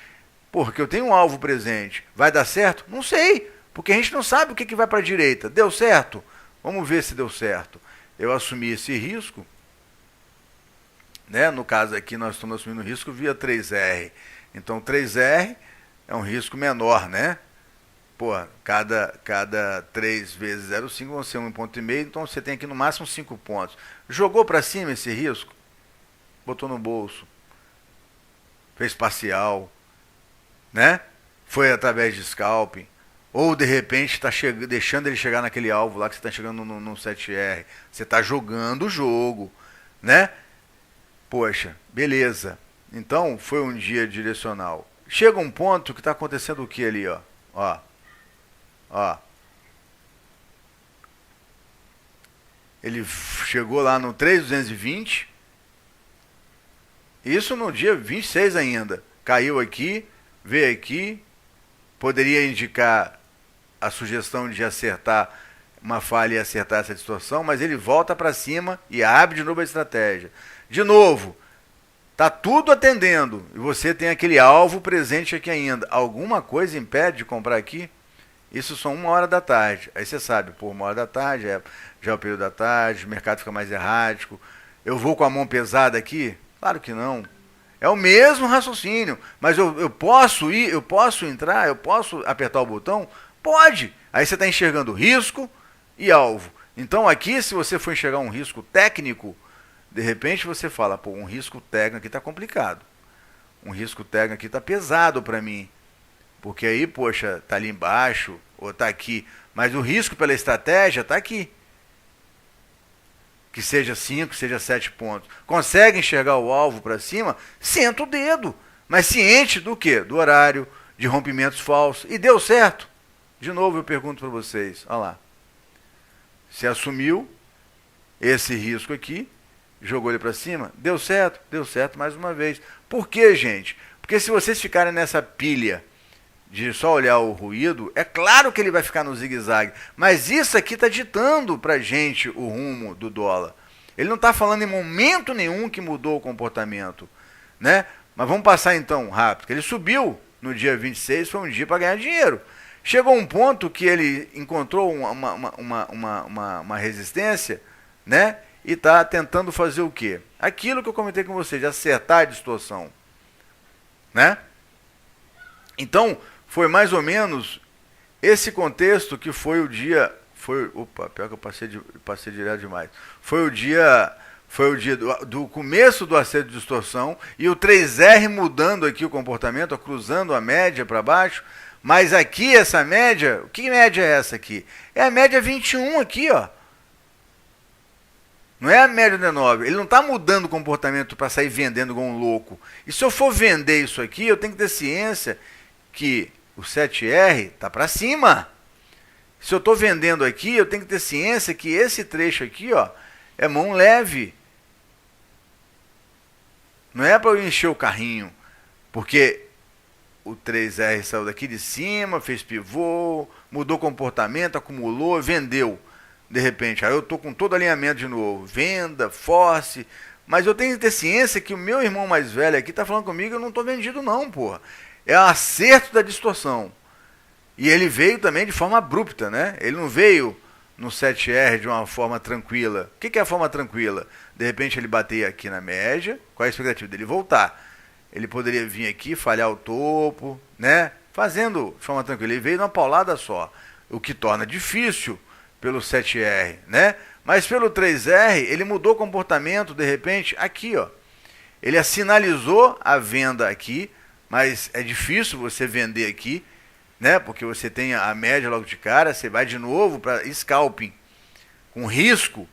porque eu tenho um alvo presente. Vai dar certo? Não sei. Porque a gente não sabe o que vai para a direita. Deu certo? Vamos ver se deu certo. Eu assumi esse risco. Né? No caso aqui, nós estamos assumindo risco via 3R. Então, 3R é um risco menor, né? Pô, cada 3 vezes 0,5 vão ser 1,5 ponto. Então, você tem aqui no máximo 5 pontos. Jogou para cima esse risco? Botou no bolso. Fez parcial. Né? Foi através de scalping. Ou, de repente, está deixando ele chegar naquele alvo lá que você está chegando no 7R. Você está jogando o jogo, né? Poxa, beleza. Então, foi um dia direcional. Chega um ponto que está acontecendo o que ali, ó? Ó. Ele chegou lá no 3.220. Isso no dia 26 ainda. Caiu aqui, veio aqui. Poderia indicar a sugestão de acertar uma falha e acertar essa distorção, mas ele volta para cima e abre de novo a estratégia. De novo, está tudo atendendo e você tem aquele alvo presente aqui ainda. Alguma coisa impede de comprar aqui? Isso são 1h da tarde. Aí você sabe, pô, 1h da tarde, já é o período da tarde, o mercado fica mais errático. Eu vou com a mão pesada aqui? Claro que não. É o mesmo raciocínio, mas eu posso ir, eu posso entrar, eu posso apertar o botão? Pode! Aí você está enxergando risco e alvo. Então aqui, se você for enxergar um risco técnico, de repente você fala, pô, um risco técnico aqui está complicado. Um risco técnico aqui está pesado para mim. Porque aí, poxa, está ali embaixo ou está aqui. Mas o risco pela estratégia está aqui. Que seja 5, seja 7 pontos. Consegue enxergar o alvo para cima? Senta o dedo. Mas ciente do quê? Do horário, de rompimentos falsos. E deu certo. De novo eu pergunto para vocês. Olha lá. Você assumiu esse risco aqui, jogou ele para cima, deu certo mais uma vez. Por quê, gente? Porque se vocês ficarem nessa pilha de só olhar o ruído, é claro que ele vai ficar no zigue-zague. Mas isso aqui está ditando para a gente o rumo do dólar. Ele não está falando em momento nenhum que mudou o comportamento. Né? Mas vamos passar então rápido. Ele subiu no dia 26, foi um dia para ganhar dinheiro. Chegou um ponto que ele encontrou uma resistência, né? E está tentando fazer o quê? Aquilo que eu comentei com vocês, de acertar a distorção. Né? Então, foi mais ou menos esse contexto que foi o dia... Opa, pior que eu passei direto demais. Foi o dia do começo do acerto de distorção e o 3R mudando aqui o comportamento, cruzando a média para baixo. Mas aqui essa média, que média é essa aqui? É a média 21 aqui, ó. Não é a média 19. Ele não está mudando o comportamento para sair vendendo igual um louco. E se eu for vender isso aqui, eu tenho que ter ciência que o 7R está para cima. Se eu estou vendendo aqui, eu tenho que ter ciência que esse trecho aqui, ó, é mão leve. Não é para eu encher o carrinho, porque o 3R saiu daqui de cima, fez pivô, mudou comportamento, acumulou, vendeu. De repente, aí eu estou com todo alinhamento de novo. Venda, force. Mas eu tenho que ter ciência que o meu irmão mais velho aqui está falando comigo, eu não estou vendido não, porra. É o acerto da distorção. E ele veio também de forma abrupta, né? Ele não veio no 7R de uma forma tranquila. O que é a forma tranquila? De repente ele bater aqui na média, qual é a expectativa dele voltar? Ele poderia vir aqui, falhar o topo, né? Fazendo de forma tranquila. Ele veio numa paulada só, o que torna difícil pelo 7R, né? Mas pelo 3R, ele mudou o comportamento, de repente, aqui, ó. Ele sinalizou a venda aqui, mas é difícil você vender aqui, né? Porque você tem a média logo de cara, você vai de novo para scalping, com risco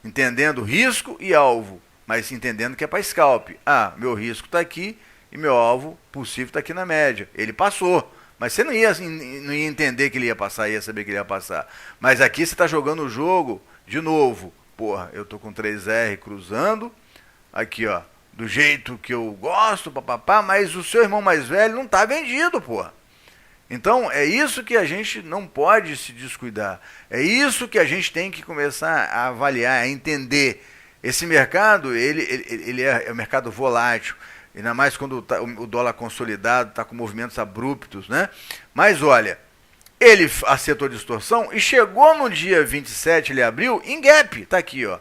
entendendo risco e alvo, mas entendendo que é para scalp. Ah, meu risco está aqui e meu alvo possível está aqui na média. Ele passou, mas você não ia entender que ele ia passar, ia saber que ele ia passar. Mas aqui você está jogando o jogo de novo. Porra, eu tô com 3R cruzando, aqui ó, do jeito que eu gosto, papapá, mas o seu irmão mais velho não tá vendido, porra. Então, é isso que a gente não pode se descuidar. É isso que a gente tem que começar a avaliar, a entender. Esse mercado, ele é um mercado volátil. Ainda mais quando o dólar consolidado está com movimentos abruptos, né? Mas, olha, ele acertou distorção e chegou no dia 27, ele abriu, em gap. Tá aqui, ó.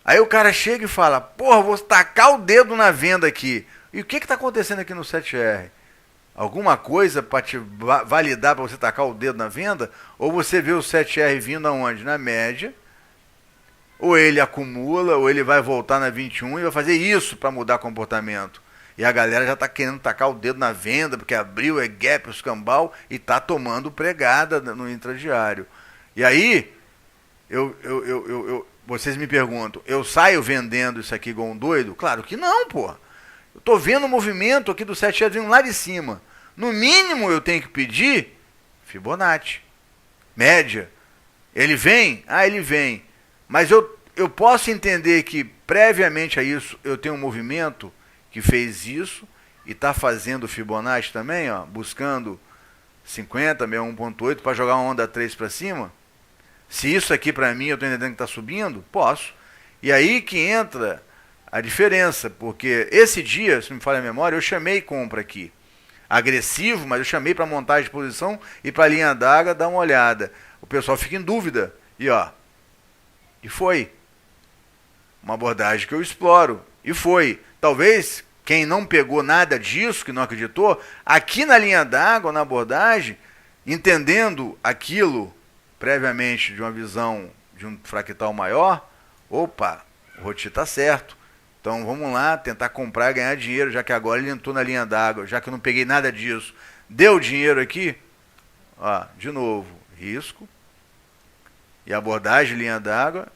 Aí o cara chega e fala, porra, vou tacar o dedo na venda aqui. E o que está acontecendo aqui no 7R? Alguma coisa para te validar para você tacar o dedo na venda? Ou você vê o 7R vindo aonde? Na média. Ou ele acumula, ou ele vai voltar na 21 e vai fazer isso para mudar comportamento. E a galera já está querendo tacar o dedo na venda, porque abriu, é gap, o escambau, e está tomando pregada no intradiário. E aí, vocês me perguntam, eu saio vendendo isso aqui igual um doido? Claro que não, porra. Eu estou vendo o movimento aqui do 7R vindo lá de cima. No mínimo eu tenho que pedir Fibonacci. Média. Ele vem? Ah, ele vem. Mas eu posso entender que previamente a isso eu tenho um movimento que fez isso e está fazendo Fibonacci também, ó, buscando 50, 61.8 para jogar uma onda 3 para cima. Se isso aqui para mim eu estou entendendo que está subindo, posso. E aí que entra a diferença, porque esse dia, se me falha a memória, eu chamei compra aqui. Agressivo, mas eu chamei para montagem de posição e para a linha d'água dar uma olhada. O pessoal fica em dúvida. E ó, e foi. Uma abordagem que eu exploro. E foi. Talvez quem não pegou nada disso, que não acreditou, aqui na linha d'água, na abordagem, entendendo aquilo previamente de uma visão de um fractal maior, opa, o Roti está certo. Então vamos lá, tentar comprar e ganhar dinheiro, já que agora ele entrou na linha d'água, já que eu não peguei nada disso. Deu dinheiro aqui, ó, de novo, risco. E abordagem, linha d'água,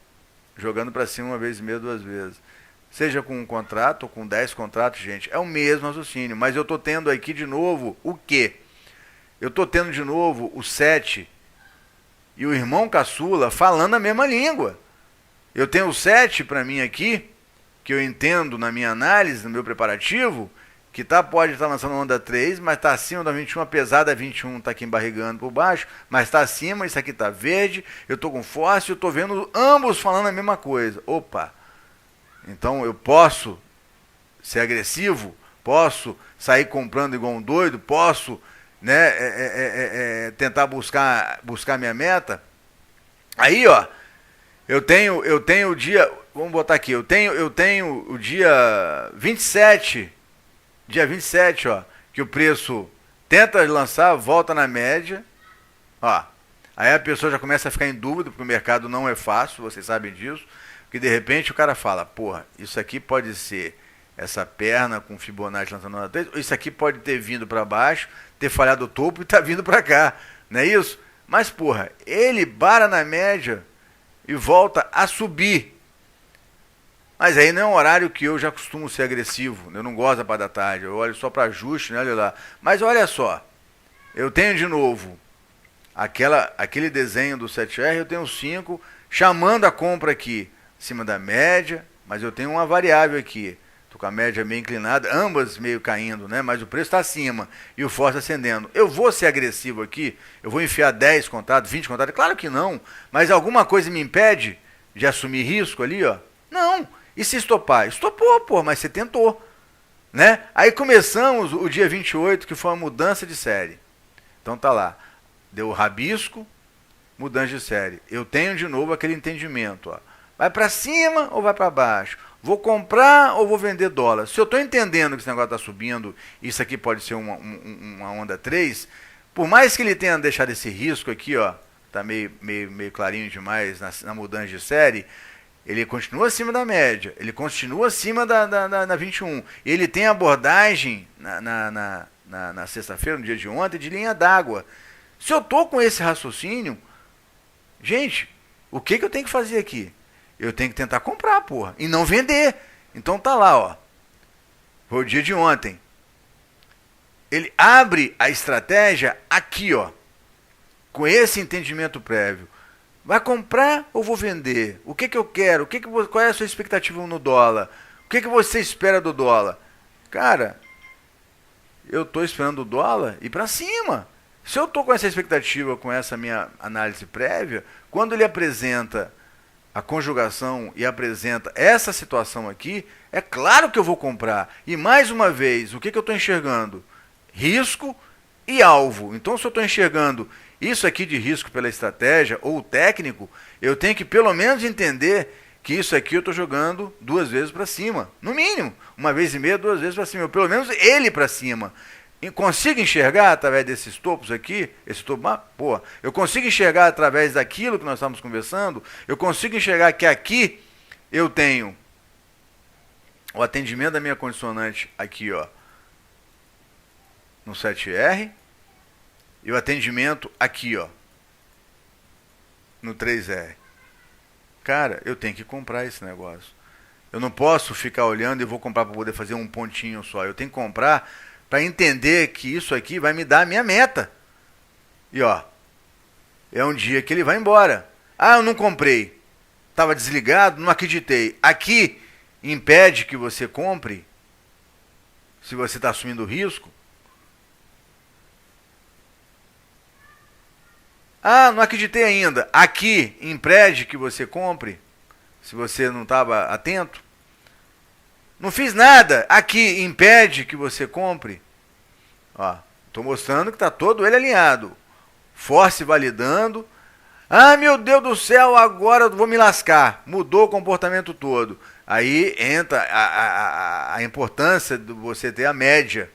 jogando para cima uma vez e meia, 2 vezes. Seja com um contrato ou com 10 contratos, gente, é o mesmo raciocínio. Mas eu estou tendo aqui de novo o quê? Eu estou tendo de novo o 7 e o irmão caçula falando a mesma língua. Eu tenho o 7 para mim aqui, que eu entendo na minha análise, no meu preparativo, que pode estar lançando onda 3, mas está acima da 21, apesar da 21 está aqui embarrigando por baixo, mas está acima, isso aqui está verde, eu estou com fóssil, eu estou vendo ambos falando a mesma coisa. Opa! Então eu posso ser agressivo, posso sair comprando igual um doido, posso, né, tentar buscar minha meta. Aí, ó, eu tenho o dia, vamos botar aqui, eu tenho o dia 27, ó, que o preço tenta lançar, volta na média, ó, aí a pessoa já começa a ficar em dúvida, porque o mercado não é fácil, vocês sabem disso, porque de repente o cara fala, porra, isso aqui pode ser essa perna com Fibonacci lançando na 3, isso aqui pode ter vindo para baixo, ter falhado o topo e tá vindo para cá, não é isso? Mas, porra, ele para na média e volta a subir. Mas aí não é um horário que eu já costumo ser agressivo, eu não gosto da parte da tarde, eu olho só para ajuste, né, olha lá. Mas olha só, eu tenho de novo aquele desenho do 7R, eu tenho 5, chamando a compra aqui, acima da média, mas eu tenho uma variável aqui. Estou com a média meio inclinada, ambas meio caindo, né? Mas o preço está acima e o forte ascendendo. Eu vou ser agressivo aqui? Eu vou enfiar 10 contratos, 20 contratos? Claro que não. Mas alguma coisa me impede de assumir risco ali, ó? Não. E se estopar? Estopou, pô, mas você tentou, né? Aí começamos o dia 28, que foi uma mudança de série. Então tá lá. Deu o rabisco, mudança de série. Eu tenho de novo aquele entendimento, ó. Vai para cima ou vai para baixo? Vou comprar ou vou vender dólar? Se eu estou entendendo que esse negócio está subindo, isso aqui pode ser uma onda 3, por mais que ele tenha deixado esse risco aqui, ó, tá meio clarinho demais na mudança de série, ele continua acima da média, ele continua acima da 21. Ele tem abordagem na sexta-feira, no dia de ontem, de linha d'água. Se eu estou com esse raciocínio, gente, o que eu tenho que fazer aqui? eu tenho que tentar comprar, porra, e não vender. Então tá lá, ó. Foi o dia de ontem. Ele abre a estratégia aqui, ó, com esse entendimento prévio. Vai comprar ou vou vender? O que que eu quero? Qual é a sua expectativa no dólar? O que que você espera do dólar? Cara, eu estou esperando o dólar ir para cima. Se eu estou com essa expectativa, com essa minha análise prévia, quando ele apresenta a conjugação e apresenta essa situação aqui, é claro que eu vou comprar. E mais uma vez, o que que eu estou enxergando? Risco e alvo. Então, se eu estou enxergando isso aqui de risco pela estratégia ou técnico, eu tenho que pelo menos entender que isso aqui eu estou jogando 2 vezes para cima. No mínimo, 1,5 vezes, 2 vezes para cima. Ou pelo menos ele para cima. E consigo enxergar através desses topos aqui, esse topo, pô, eu consigo enxergar através daquilo que nós estamos conversando, eu consigo enxergar que aqui eu tenho o atendimento da minha condicionante aqui, ó, no 7R, e o atendimento aqui, ó, no 3R. Cara, eu tenho que comprar esse negócio. Eu não posso ficar olhando e vou comprar para poder fazer um pontinho só. Eu tenho que comprar para entender que isso aqui vai me dar a minha meta. E ó, é um dia que ele vai embora. Ah, eu não comprei. Estava desligado, não acreditei. Aqui impede que você compre, se você está assumindo risco. Ah, não acreditei ainda. Aqui impede que você compre, se você não estava atento. Não fiz nada. Aqui impede que você compre. Ó, estou mostrando que está todo ele alinhado. Force validando. Ah, meu Deus do céu, agora eu vou me lascar. Mudou o comportamento todo. Aí entra a importância de você ter a média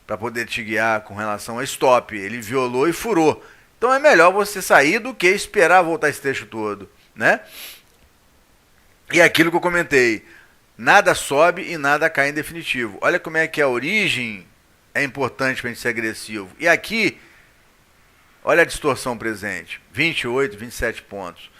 para poder te guiar com relação a stop. Ele violou e furou. Então é melhor você sair do que esperar voltar esse trecho todo, né? E aquilo que eu comentei, nada sobe e nada cai em definitivo. Olha como é que a origem é importante para a gente ser agressivo. E aqui, olha a distorção presente, 28, 27 pontos.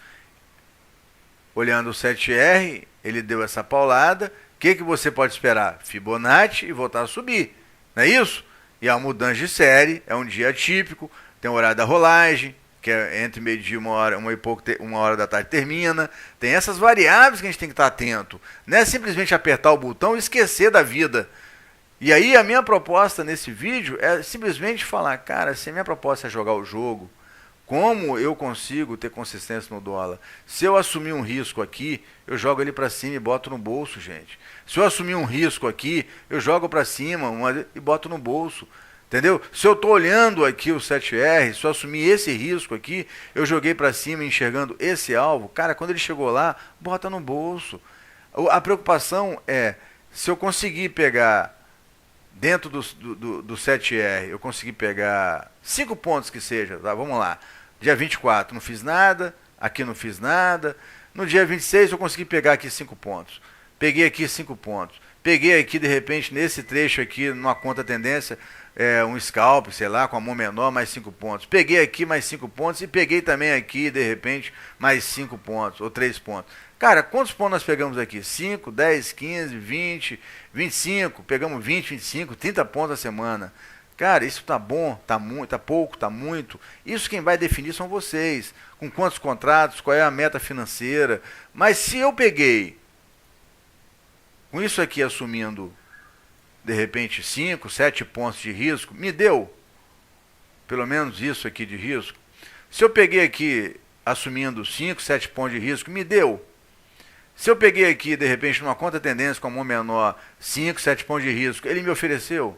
Olhando o 7R, ele deu essa paulada. O que você pode esperar? Fibonacci e voltar a subir, não é isso? E a mudança de série é um dia atípico. Tem o horário da rolagem, que é entre meio-dia e 1h da tarde termina. Tem essas variáveis que a gente tem que estar atento. Não é simplesmente apertar o botão e esquecer da vida. E aí a minha proposta nesse vídeo é simplesmente falar, cara, se a minha proposta é jogar o jogo, como eu consigo ter consistência no dólar? Se eu assumir um risco aqui, eu jogo ele para cima e boto no bolso, gente. Se eu assumir um risco aqui, eu jogo para cima e boto no bolso. Entendeu? Se eu estou olhando aqui o 7R, se eu assumir esse risco aqui, eu joguei para cima enxergando esse alvo, cara, quando ele chegou lá, bota no bolso. A preocupação é, se eu conseguir pegar, dentro do 7R, eu conseguir pegar 5 pontos que seja, tá? Vamos lá. Dia 24 não fiz nada, aqui não fiz nada. No dia 26 eu consegui pegar aqui 5 pontos. Peguei aqui 5 pontos. Peguei aqui, de repente, nesse trecho aqui, numa conta tendência, um scalp, sei lá, com a mão menor, mais 5 pontos. Peguei aqui mais 5 pontos e peguei também aqui, de repente, mais 5 pontos, ou 3 pontos. Cara, quantos pontos nós pegamos aqui? 5, 10, 15, 20, 25, pegamos 20, 25, 30 pontos a semana. Cara, isso tá bom, tá muito, tá pouco, tá muito. Isso quem vai definir são vocês. Com quantos contratos, qual é a meta financeira. Mas se eu peguei, com isso aqui assumindo, de repente, 5, 7 pontos de risco, me deu pelo menos isso aqui de risco. Se eu peguei aqui assumindo 5, 7 pontos de risco, me deu. Se eu peguei aqui, de repente, numa conta tendência com a mão menor, 5, 7 pontos de risco, ele me ofereceu.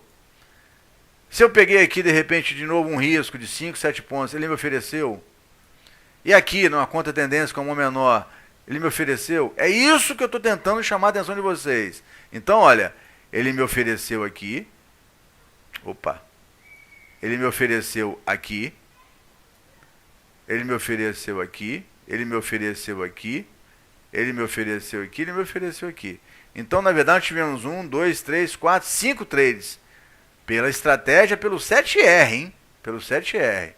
Se eu peguei aqui, de repente, de novo um risco de 5, 7 pontos, ele me ofereceu. E aqui, numa conta tendência com a mão menor, ele me ofereceu. É isso que eu estou tentando chamar a atenção de vocês. Então, olha, ele me ofereceu aqui. Opa. Ele me ofereceu aqui. Ele me ofereceu aqui. Ele me ofereceu aqui. Ele me ofereceu aqui. Ele me ofereceu aqui. Então, na verdade, tivemos 1, 2, 3, 4, 5 trades. Pela estratégia, pelo 7R, hein? Pelo 7R.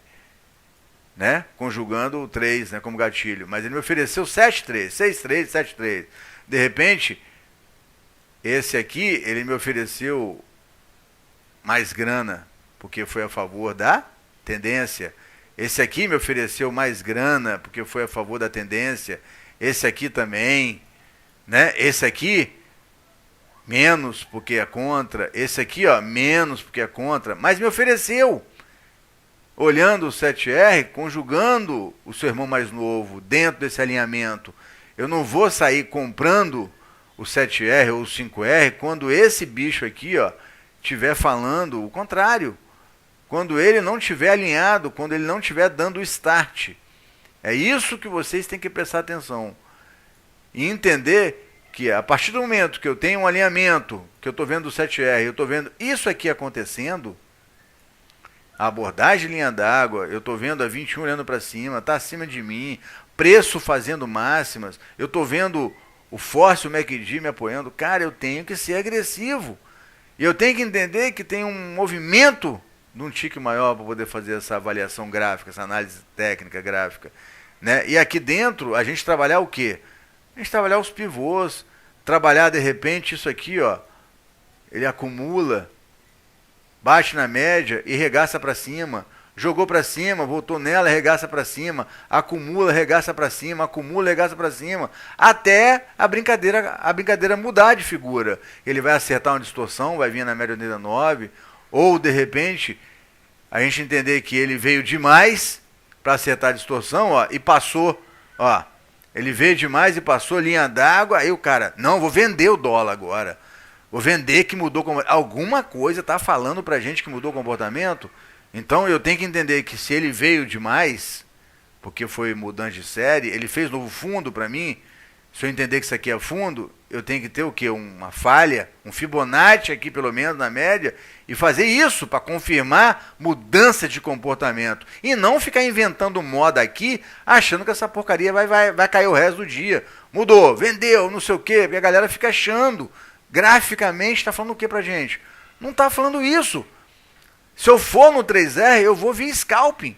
né? Conjugando o 3, né, como gatilho. Mas ele me ofereceu 7-3, 6-3, 7-3. De repente, esse aqui, ele me ofereceu mais grana, porque foi a favor da tendência. Esse aqui me ofereceu mais grana, porque foi a favor da tendência. Esse aqui também, né? Esse aqui, menos, porque é contra. Esse aqui, ó, menos, porque é contra. Mas me ofereceu. Olhando o 7R, conjugando o seu irmão mais novo dentro desse alinhamento. Eu não vou sair comprando o 7R ou o 5R quando esse bicho aqui, ó, estiver falando o contrário. Quando ele não estiver alinhado, quando ele não estiver dando o start. É isso que vocês têm que prestar atenção. E entender que a partir do momento que eu tenho um alinhamento, que eu estou vendo o 7R, eu estou vendo isso aqui acontecendo, a abordagem linha d'água, eu estou vendo a 21 olhando para cima, está acima de mim, preço fazendo máximas, eu estou vendo o Force, o MACD me apoiando, cara, eu tenho que ser agressivo. E eu tenho que entender que tem um movimento de um tique maior para poder fazer essa avaliação gráfica, essa análise técnica gráfica. Né? E aqui dentro, a gente trabalhar o quê? A gente trabalhar os pivôs, trabalhar de repente isso aqui, ó, ele acumula, bate na média e regaça para cima, jogou para cima, voltou nela, regaça para cima, acumula, regaça para cima, acumula, regaça para cima, até a brincadeira mudar de figura. Ele vai acertar uma distorção, vai vir na média unida 9, ou de repente a gente entender que ele veio demais para acertar a distorção, ó, e passou, ó, ele veio demais e passou linha d'água, aí o cara, não, vou vender o dólar agora. Vou vender que mudou o comportamento. Alguma coisa está falando para a gente que mudou o comportamento. Então eu tenho que entender que se ele veio demais, porque foi mudante de série, ele fez novo fundo para mim. Se eu entender que isso aqui é fundo, eu tenho que ter o quê? Uma falha, um Fibonacci aqui pelo menos na média, e fazer isso para confirmar mudança de comportamento. E não ficar inventando moda aqui, achando que essa porcaria vai cair o resto do dia. Mudou, vendeu, não sei o quê, porque a galera fica achando. Graficamente está falando o que pra gente? Não está falando isso. Se eu for no 3R, eu vou vir scalping.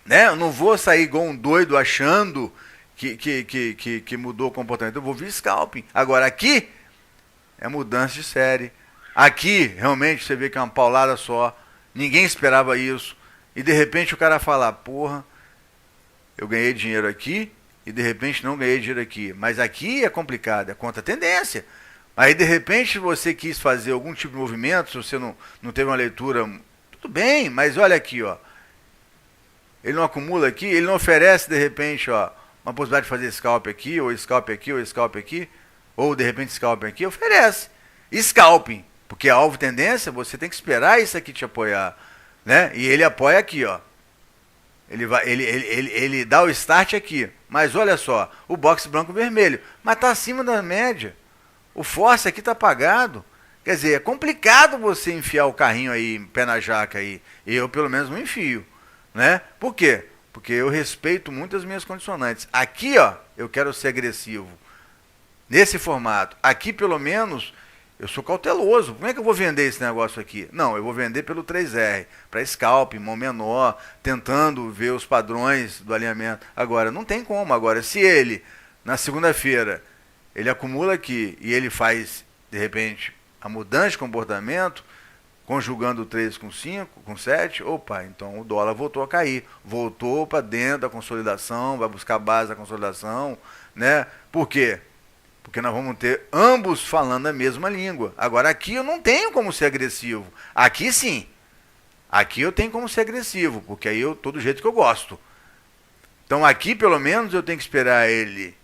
Né? Eu não vou sair igual um doido achando que mudou o comportamento. Eu vou vir scalping. Agora aqui é mudança de série. Aqui realmente você vê que é uma paulada só. Ninguém esperava isso. E de repente o cara fala, porra, eu ganhei dinheiro aqui e de repente não ganhei dinheiro aqui. Mas aqui é complicado, é contra a tendência. Aí de repente você quis fazer algum tipo de movimento, se você não teve uma leitura, tudo bem, mas olha aqui, ó. Ele não acumula aqui, ele não oferece de repente, ó, uma possibilidade de fazer scalp aqui, ou scalp aqui, ou scalp aqui, ou de repente scalp aqui, oferece. Scalping, porque a alvo tendência, você tem que esperar isso aqui te apoiar, né? E ele apoia aqui, ó. Ele dá o start aqui, mas olha só, o box branco vermelho, mas está acima da média. O force aqui está apagado. Quer dizer, é complicado você enfiar o carrinho aí, pé na jaca aí. Eu, pelo menos, não enfio. Né? Por quê? Porque eu respeito muito as minhas condicionantes. Aqui, ó, eu quero ser agressivo. Nesse formato. Aqui, pelo menos, eu sou cauteloso. Como é que eu vou vender esse negócio aqui? Não, eu vou vender pelo 3R. Para scalp, mão menor, tentando ver os padrões do alinhamento. Agora, não tem como. Agora, se ele, na segunda-feira, ele acumula aqui e ele faz, de repente, a mudança de comportamento, conjugando o 3 com 5, com 7, opa, então o dólar voltou a cair. Voltou para dentro da consolidação, vai buscar a base da consolidação. Né? Por quê? Porque nós vamos ter ambos falando a mesma língua. Agora, aqui eu não tenho como ser agressivo. Aqui sim. Aqui eu tenho como ser agressivo, porque aí eu estou do jeito que eu gosto. Então, aqui, pelo menos, eu tenho que esperar ele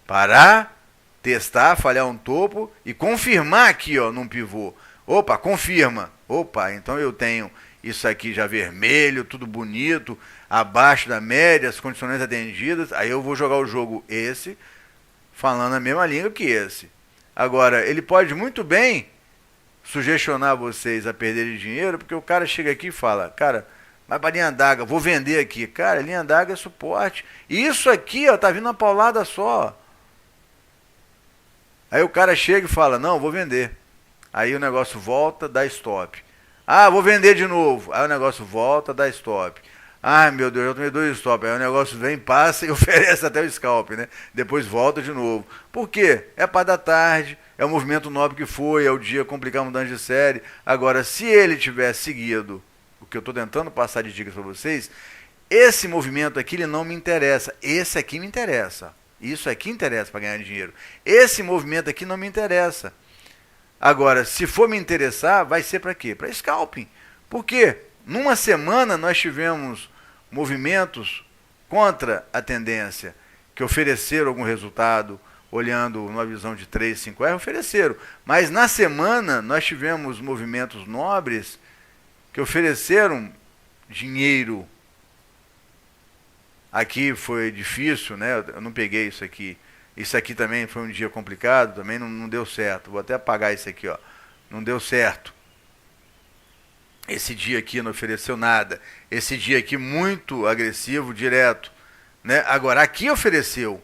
parar, testar, falhar um topo e confirmar aqui, ó, num pivô. Opa, confirma. Opa, então eu tenho isso aqui já vermelho, tudo bonito, abaixo da média, as condições atendidas. Aí eu vou jogar o jogo esse, falando a mesma língua que esse. Agora, ele pode muito bem sugestionar vocês a perderem dinheiro, porque o cara chega aqui e fala, cara, vai para linha d'água, vou vender aqui. Cara, linha d'água é suporte. E isso aqui, ó, tá vindo uma paulada só. Aí o cara chega e fala, não, vou vender. Aí o negócio volta, dá stop. Ah, vou vender de novo. Aí o negócio volta, dá stop. Ai, meu Deus, eu tomei 2 stop. Aí o negócio vem, passa e oferece até o scalp, né? Depois volta de novo. Por quê? É para da tarde, é o movimento nobre que foi, é o dia complicar mudando de série. Agora, se ele tivesse seguido o que eu estou tentando passar de dicas para vocês, esse movimento aqui ele não me interessa. Esse aqui me interessa. Isso aqui interessa para ganhar dinheiro. Esse movimento aqui não me interessa. Agora, se for me interessar, vai ser para quê? Para scalping. Por quê? Numa semana nós tivemos movimentos contra a tendência que ofereceram algum resultado, olhando numa visão de 3, 5R, ofereceram. Mas na semana nós tivemos movimentos nobres que ofereceram dinheiro. Aqui foi difícil, né? Eu não peguei isso aqui. Isso aqui também foi um dia complicado, também não deu certo. Vou até apagar isso aqui, ó. Não deu certo. Esse dia aqui não ofereceu nada. Esse dia aqui muito agressivo, direto, né? Agora aqui ofereceu.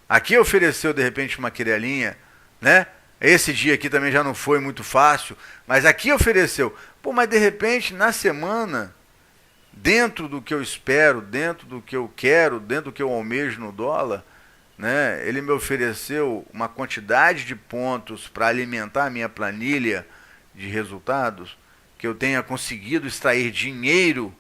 Aqui ofereceu de repente uma querelinha, né? Esse dia aqui também já não foi muito fácil, mas aqui ofereceu. Pô, mas de repente na semana, dentro do que eu espero, dentro do que eu quero, dentro do que eu almejo no dólar, né? Ele me ofereceu uma quantidade de pontos para alimentar a minha planilha de resultados, que eu tenha conseguido extrair dinheiro,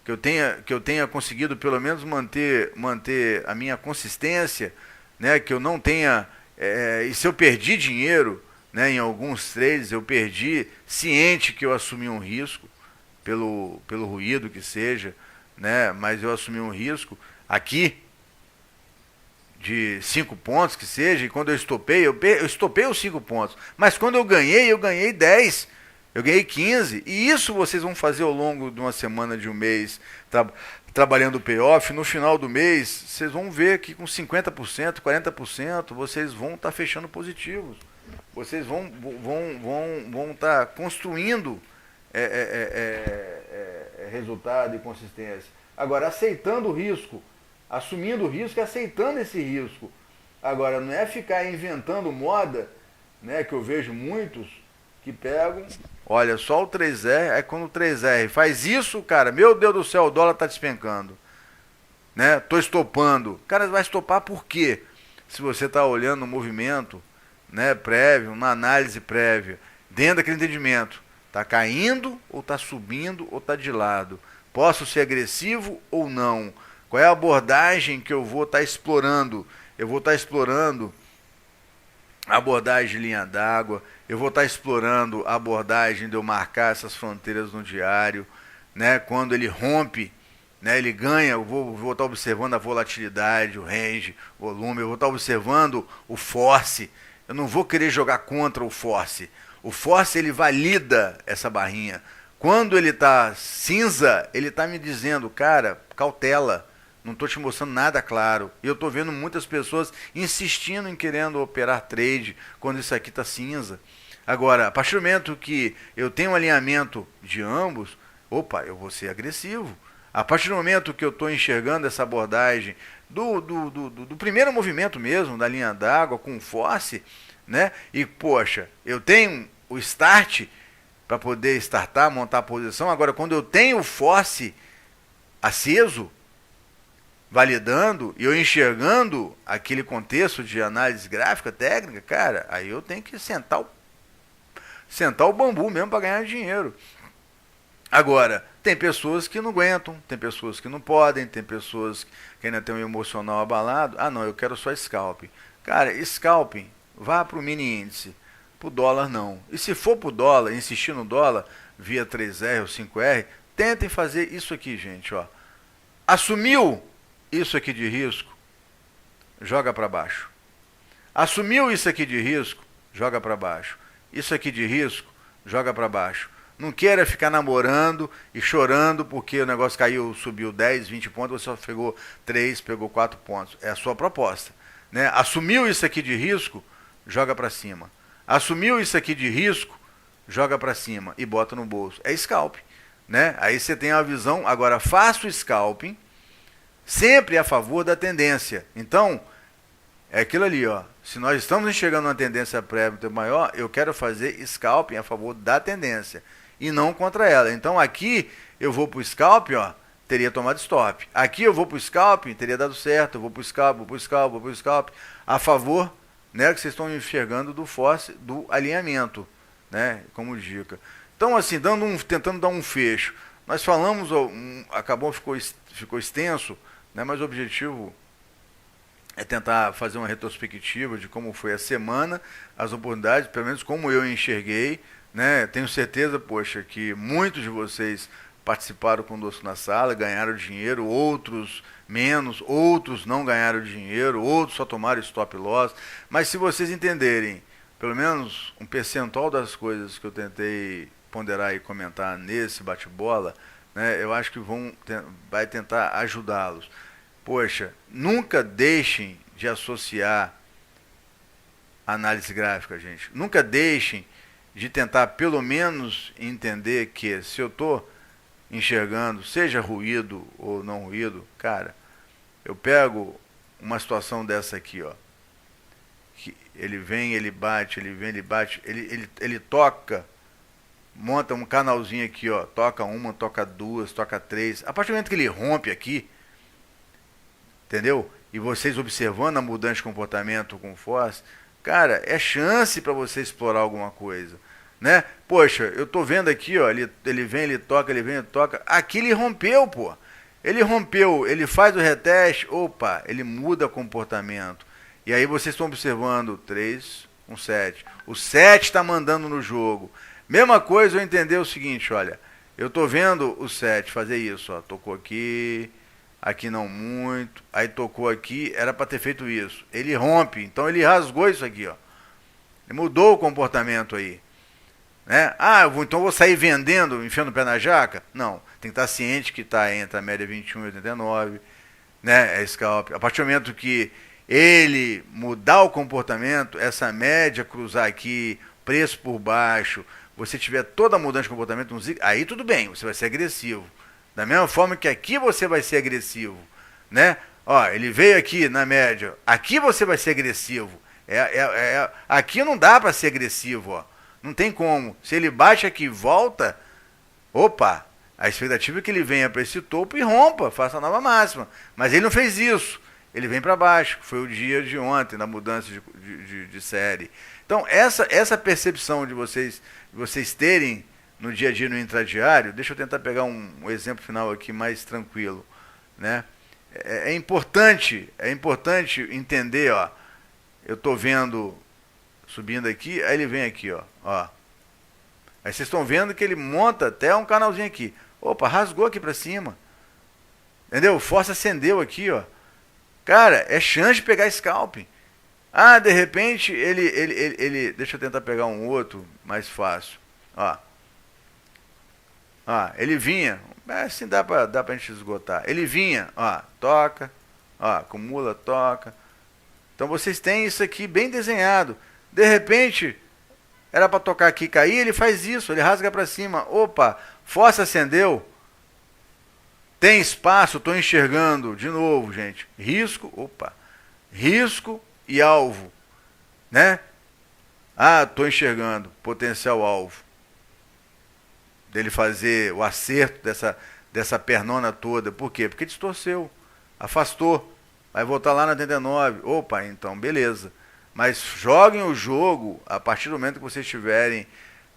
que eu tenha conseguido pelo menos manter a minha consistência, né? Que eu não tenha, e se eu perdi dinheiro, né, em alguns trades, eu perdi ciente que eu assumi um risco, pelo ruído que seja, né, mas eu assumi um risco aqui de 5 pontos que seja, e quando eu estopei os 5 pontos, mas quando eu ganhei 10, eu ganhei 15, e isso vocês vão fazer ao longo de uma semana, de um mês, trabalhando o payoff. No final do mês, vocês vão ver que com 50%, 40%, vocês vão estar fechando positivos. Vocês vão estar construindo resultado e consistência. Agora, aceitando o risco, assumindo o risco e aceitando esse risco. Agora, não é ficar inventando moda, né, que eu vejo muitos que pegam, olha, só o 3R, aí quando o 3R faz isso, cara, meu Deus do céu, o dólar está despencando, né? Tô estopando. Cara, vai estopar por quê? Se você está olhando o movimento, né, prévio, uma análise prévia, dentro daquele entendimento, está caindo ou está subindo ou está de lado? Posso ser agressivo ou não? Qual é a abordagem que eu vou estar explorando? Eu vou estar explorando a abordagem de linha d'água, eu vou estar explorando a abordagem de eu marcar essas fronteiras no diário, né? Quando ele rompe, né, ele ganha, eu vou estar observando a volatilidade, o range, o volume, eu vou estar observando o force. Eu não vou querer jogar contra o force. O force, ele valida essa barrinha. Quando ele está cinza, ele está me dizendo, cara, cautela, não estou te mostrando nada claro. E eu estou vendo muitas pessoas insistindo em querendo operar trade quando isso aqui está cinza. Agora, a partir do momento que eu tenho um alinhamento de ambos, opa, eu vou ser agressivo. A partir do momento que eu estou enxergando essa abordagem do primeiro movimento mesmo, da linha d'água com force, né? E, poxa, eu tenho o start para poder startar, montar a posição. Agora, quando eu tenho o force aceso, validando, e eu enxergando aquele contexto de análise gráfica, técnica, cara, aí eu tenho que sentar o bambu mesmo para ganhar dinheiro. Agora, tem pessoas que não aguentam, tem pessoas que não podem, tem pessoas que ainda têm um emocional abalado. Ah, não, eu quero só scalping. Cara, scalping, vá para o mini índice. Para o dólar, não. E se for para o dólar, insistir no dólar, via 3R ou 5R, tentem fazer isso aqui, gente, ó. Assumiu isso aqui de risco, joga para baixo. Assumiu isso aqui de risco, joga para baixo. Isso aqui de risco, joga para baixo. Não queira ficar namorando e chorando porque o negócio caiu, subiu 10, 20 pontos, você só pegou 3, pegou 4 pontos. É a sua proposta, né? Assumiu isso aqui de risco, joga para cima. Assumiu isso aqui de risco, joga para cima e bota no bolso. É scalping, né? Aí você tem a visão. Agora, faça o scalping sempre a favor da tendência. Então, é aquilo ali, ó. Se nós estamos enxergando uma tendência prévia maior, eu quero fazer scalping a favor da tendência e não contra ela. Então, aqui eu vou para o scalping, ó, teria tomado stop. Aqui eu vou para o scalp, teria dado certo, eu vou para o scalp, vou para o scalp, vou para o scalp, a favor, né, que vocês estão enxergando do force, do alinhamento, né, como dica. Então, assim, tentando dar um fecho. Nós falamos, ficou extenso, né, mas o objetivo é tentar fazer uma retrospectiva de como foi a semana, as oportunidades, pelo menos como eu enxerguei, né? Tenho certeza, poxa, que muitos de vocês participaram conosco na sala, ganharam dinheiro, outros menos, outros não ganharam dinheiro, outros só tomaram stop loss, mas se vocês entenderem, pelo menos um percentual das coisas que eu tentei ponderar e comentar nesse bate-bola, né, eu acho que vai tentar ajudá-los. Poxa, nunca deixem de associar análise gráfica, gente. Nunca deixem de tentar pelo menos entender que se eu estou enxergando, seja ruído ou não ruído, cara, eu pego uma situação dessa aqui, ó, que ele vem, ele bate, ele vem, ele bate, ele toca, monta um canalzinho aqui, ó, toca uma, toca duas, toca três, a partir do momento que ele rompe aqui, entendeu? E vocês observando a mudança de comportamento com force, cara, é chance para você explorar alguma coisa, né? Poxa, eu tô vendo aqui, ó, ele vem, ele toca, ele vem, ele toca. Aqui ele rompeu, pô. Ele rompeu, ele faz o reteste, opa, ele muda comportamento. E aí vocês estão observando 3, um 7. O 7 está mandando no jogo. Mesma coisa eu entender o seguinte, olha, eu tô vendo o 7 fazer isso, ó, tocou aqui, aqui não muito, aí tocou aqui, era para ter feito isso. Ele rompe, então ele rasgou isso aqui, ó. Ele mudou o comportamento aí. Né? Então vou sair vendendo, enfiando o pé na jaca? Não, tem que estar ciente que está entre a média 21 e 89, né? É scalp. A partir do momento que ele mudar o comportamento, essa média cruzar aqui, preço por baixo, você tiver toda a mudança de comportamento, aí tudo bem, você vai ser agressivo. Da mesma forma que aqui você vai ser agressivo, né? Ó, ele veio aqui na média, aqui você vai ser agressivo. Aqui não dá para ser agressivo, ó. Não tem como. Se ele baixa aqui e volta, opa, a expectativa é que ele venha para esse topo e rompa, faça a nova máxima. Mas ele não fez isso. Ele vem para baixo, que foi o dia de ontem, na mudança de série. Então, essa percepção de vocês terem no dia a dia, no intradiário, deixa eu tentar pegar um exemplo final aqui mais tranquilo, né? É importante entender, ó, eu estou vendo, subindo aqui, aí ele vem aqui, ó. Aí vocês estão vendo que ele monta até um canalzinho aqui. Opa, rasgou aqui para cima. Entendeu? Força acendeu aqui, ó. Cara, é chance de pegar scalp. De repente, ele deixa eu tentar pegar um outro mais fácil. Ó. Ele vinha, assim dá pra gente esgotar. Ele vinha, ó, toca, ó, acumula, toca. Então vocês têm isso aqui bem desenhado. De repente, era para tocar aqui e cair, ele faz isso, ele rasga para cima. Opa, força acendeu. Tem espaço, estou enxergando, de novo, gente. Risco e alvo, né? Estou enxergando, potencial alvo. Dele fazer o acerto dessa pernona toda. Por quê? Porque distorceu, afastou. Vai voltar lá na 89. Opa, então, beleza. Mas joguem o jogo a partir do momento que vocês estiverem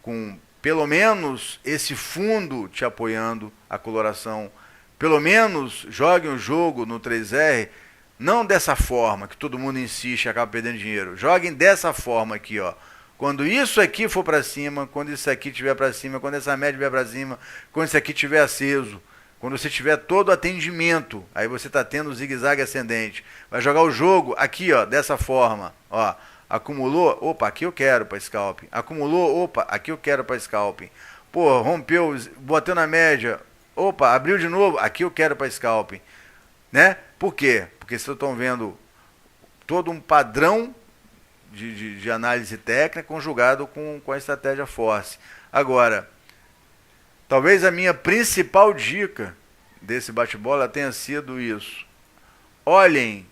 com pelo menos esse fundo te apoiando, a coloração. Pelo menos joguem o jogo no 3R, não dessa forma que todo mundo insiste e acaba perdendo dinheiro. Joguem dessa forma aqui, ó. Quando isso aqui for para cima, quando isso aqui estiver para cima, quando essa média estiver para cima, quando isso aqui estiver aceso, quando você tiver todo o atendimento, aí você está tendo o zigue-zague ascendente. Vai jogar o jogo aqui, ó, dessa forma. Ó, acumulou, opa, aqui eu quero para scalp. Acumulou, opa, aqui eu quero para scalp. Pô, rompeu, bateu na média, opa, abriu de novo, aqui eu quero para scalp. Né? Por quê? Porque vocês estão vendo todo um padrão de análise técnica conjugado com a estratégia force. Agora, talvez a minha principal dica desse bate-bola tenha sido isso. Olhem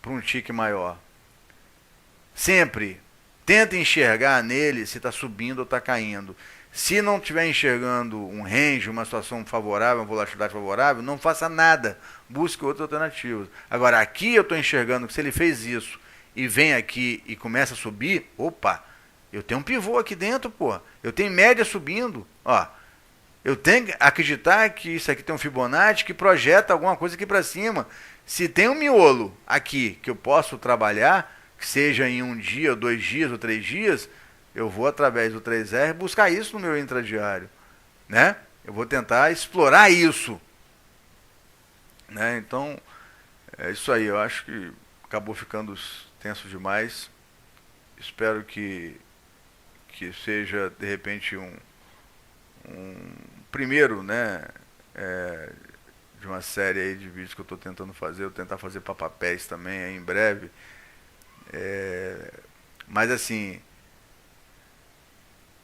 para um tique maior. Sempre tentem enxergar nele se está subindo ou está caindo. Se não estiver enxergando um range, uma situação favorável, uma volatilidade favorável, não faça nada. Busque outras alternativas. Agora, aqui eu estou enxergando que se ele fez isso e vem aqui e começa a subir, opa, eu tenho um pivô aqui dentro, pô. Eu tenho média subindo, ó. Eu tenho que acreditar que isso aqui tem um Fibonacci que projeta alguma coisa aqui para cima. Se tem um miolo aqui que eu posso trabalhar, que seja em um dia, 2 dias ou 3 dias, eu vou através do 3R buscar isso no meu intradiário, né? Eu vou tentar explorar isso, né? Então, é isso aí. Eu acho que acabou ficando tenso demais. Espero que seja, de repente, um primeiro, né, de uma série aí de vídeos que eu estou tentando fazer. Eu vou tentar fazer para papéis também aí em breve. Mas assim,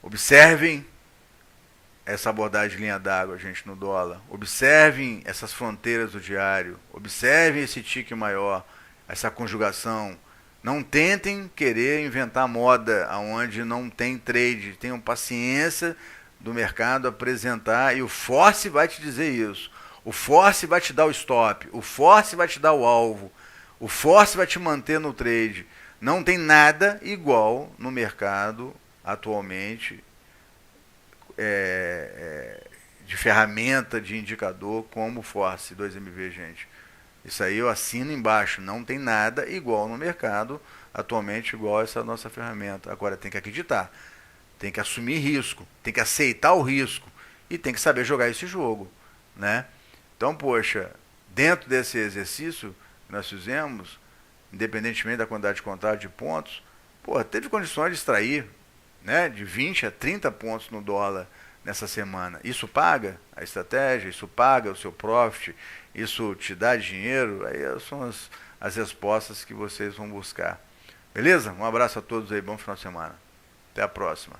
observem essa abordagem de linha d'água, gente, no dólar. Observem essas fronteiras do diário. Observem esse tique maior, essa conjugação. Não tentem querer inventar moda onde não tem trade. Tenham paciência do mercado apresentar, e o Force vai te dizer isso. O Force vai te dar o stop. O Force vai te dar o alvo. O Force vai te manter no trade. Não tem nada igual no mercado atualmente de ferramenta, de indicador como o Force 2MV, gente. Isso aí eu assino embaixo. Não tem nada igual no mercado atualmente igual essa nossa ferramenta. Agora tem que acreditar, tem que assumir risco, tem que aceitar o risco e tem que saber jogar esse jogo, né? Então, poxa, dentro desse exercício que nós fizemos, independentemente da quantidade de contagem de pontos, pô, teve condições de extrair, né, de 20 a 30 pontos no dólar nessa semana. Isso paga a estratégia, isso paga o seu profit, isso te dá dinheiro. Aí são as respostas que vocês vão buscar. Beleza? Um abraço a todos aí, bom final de semana. Até a próxima.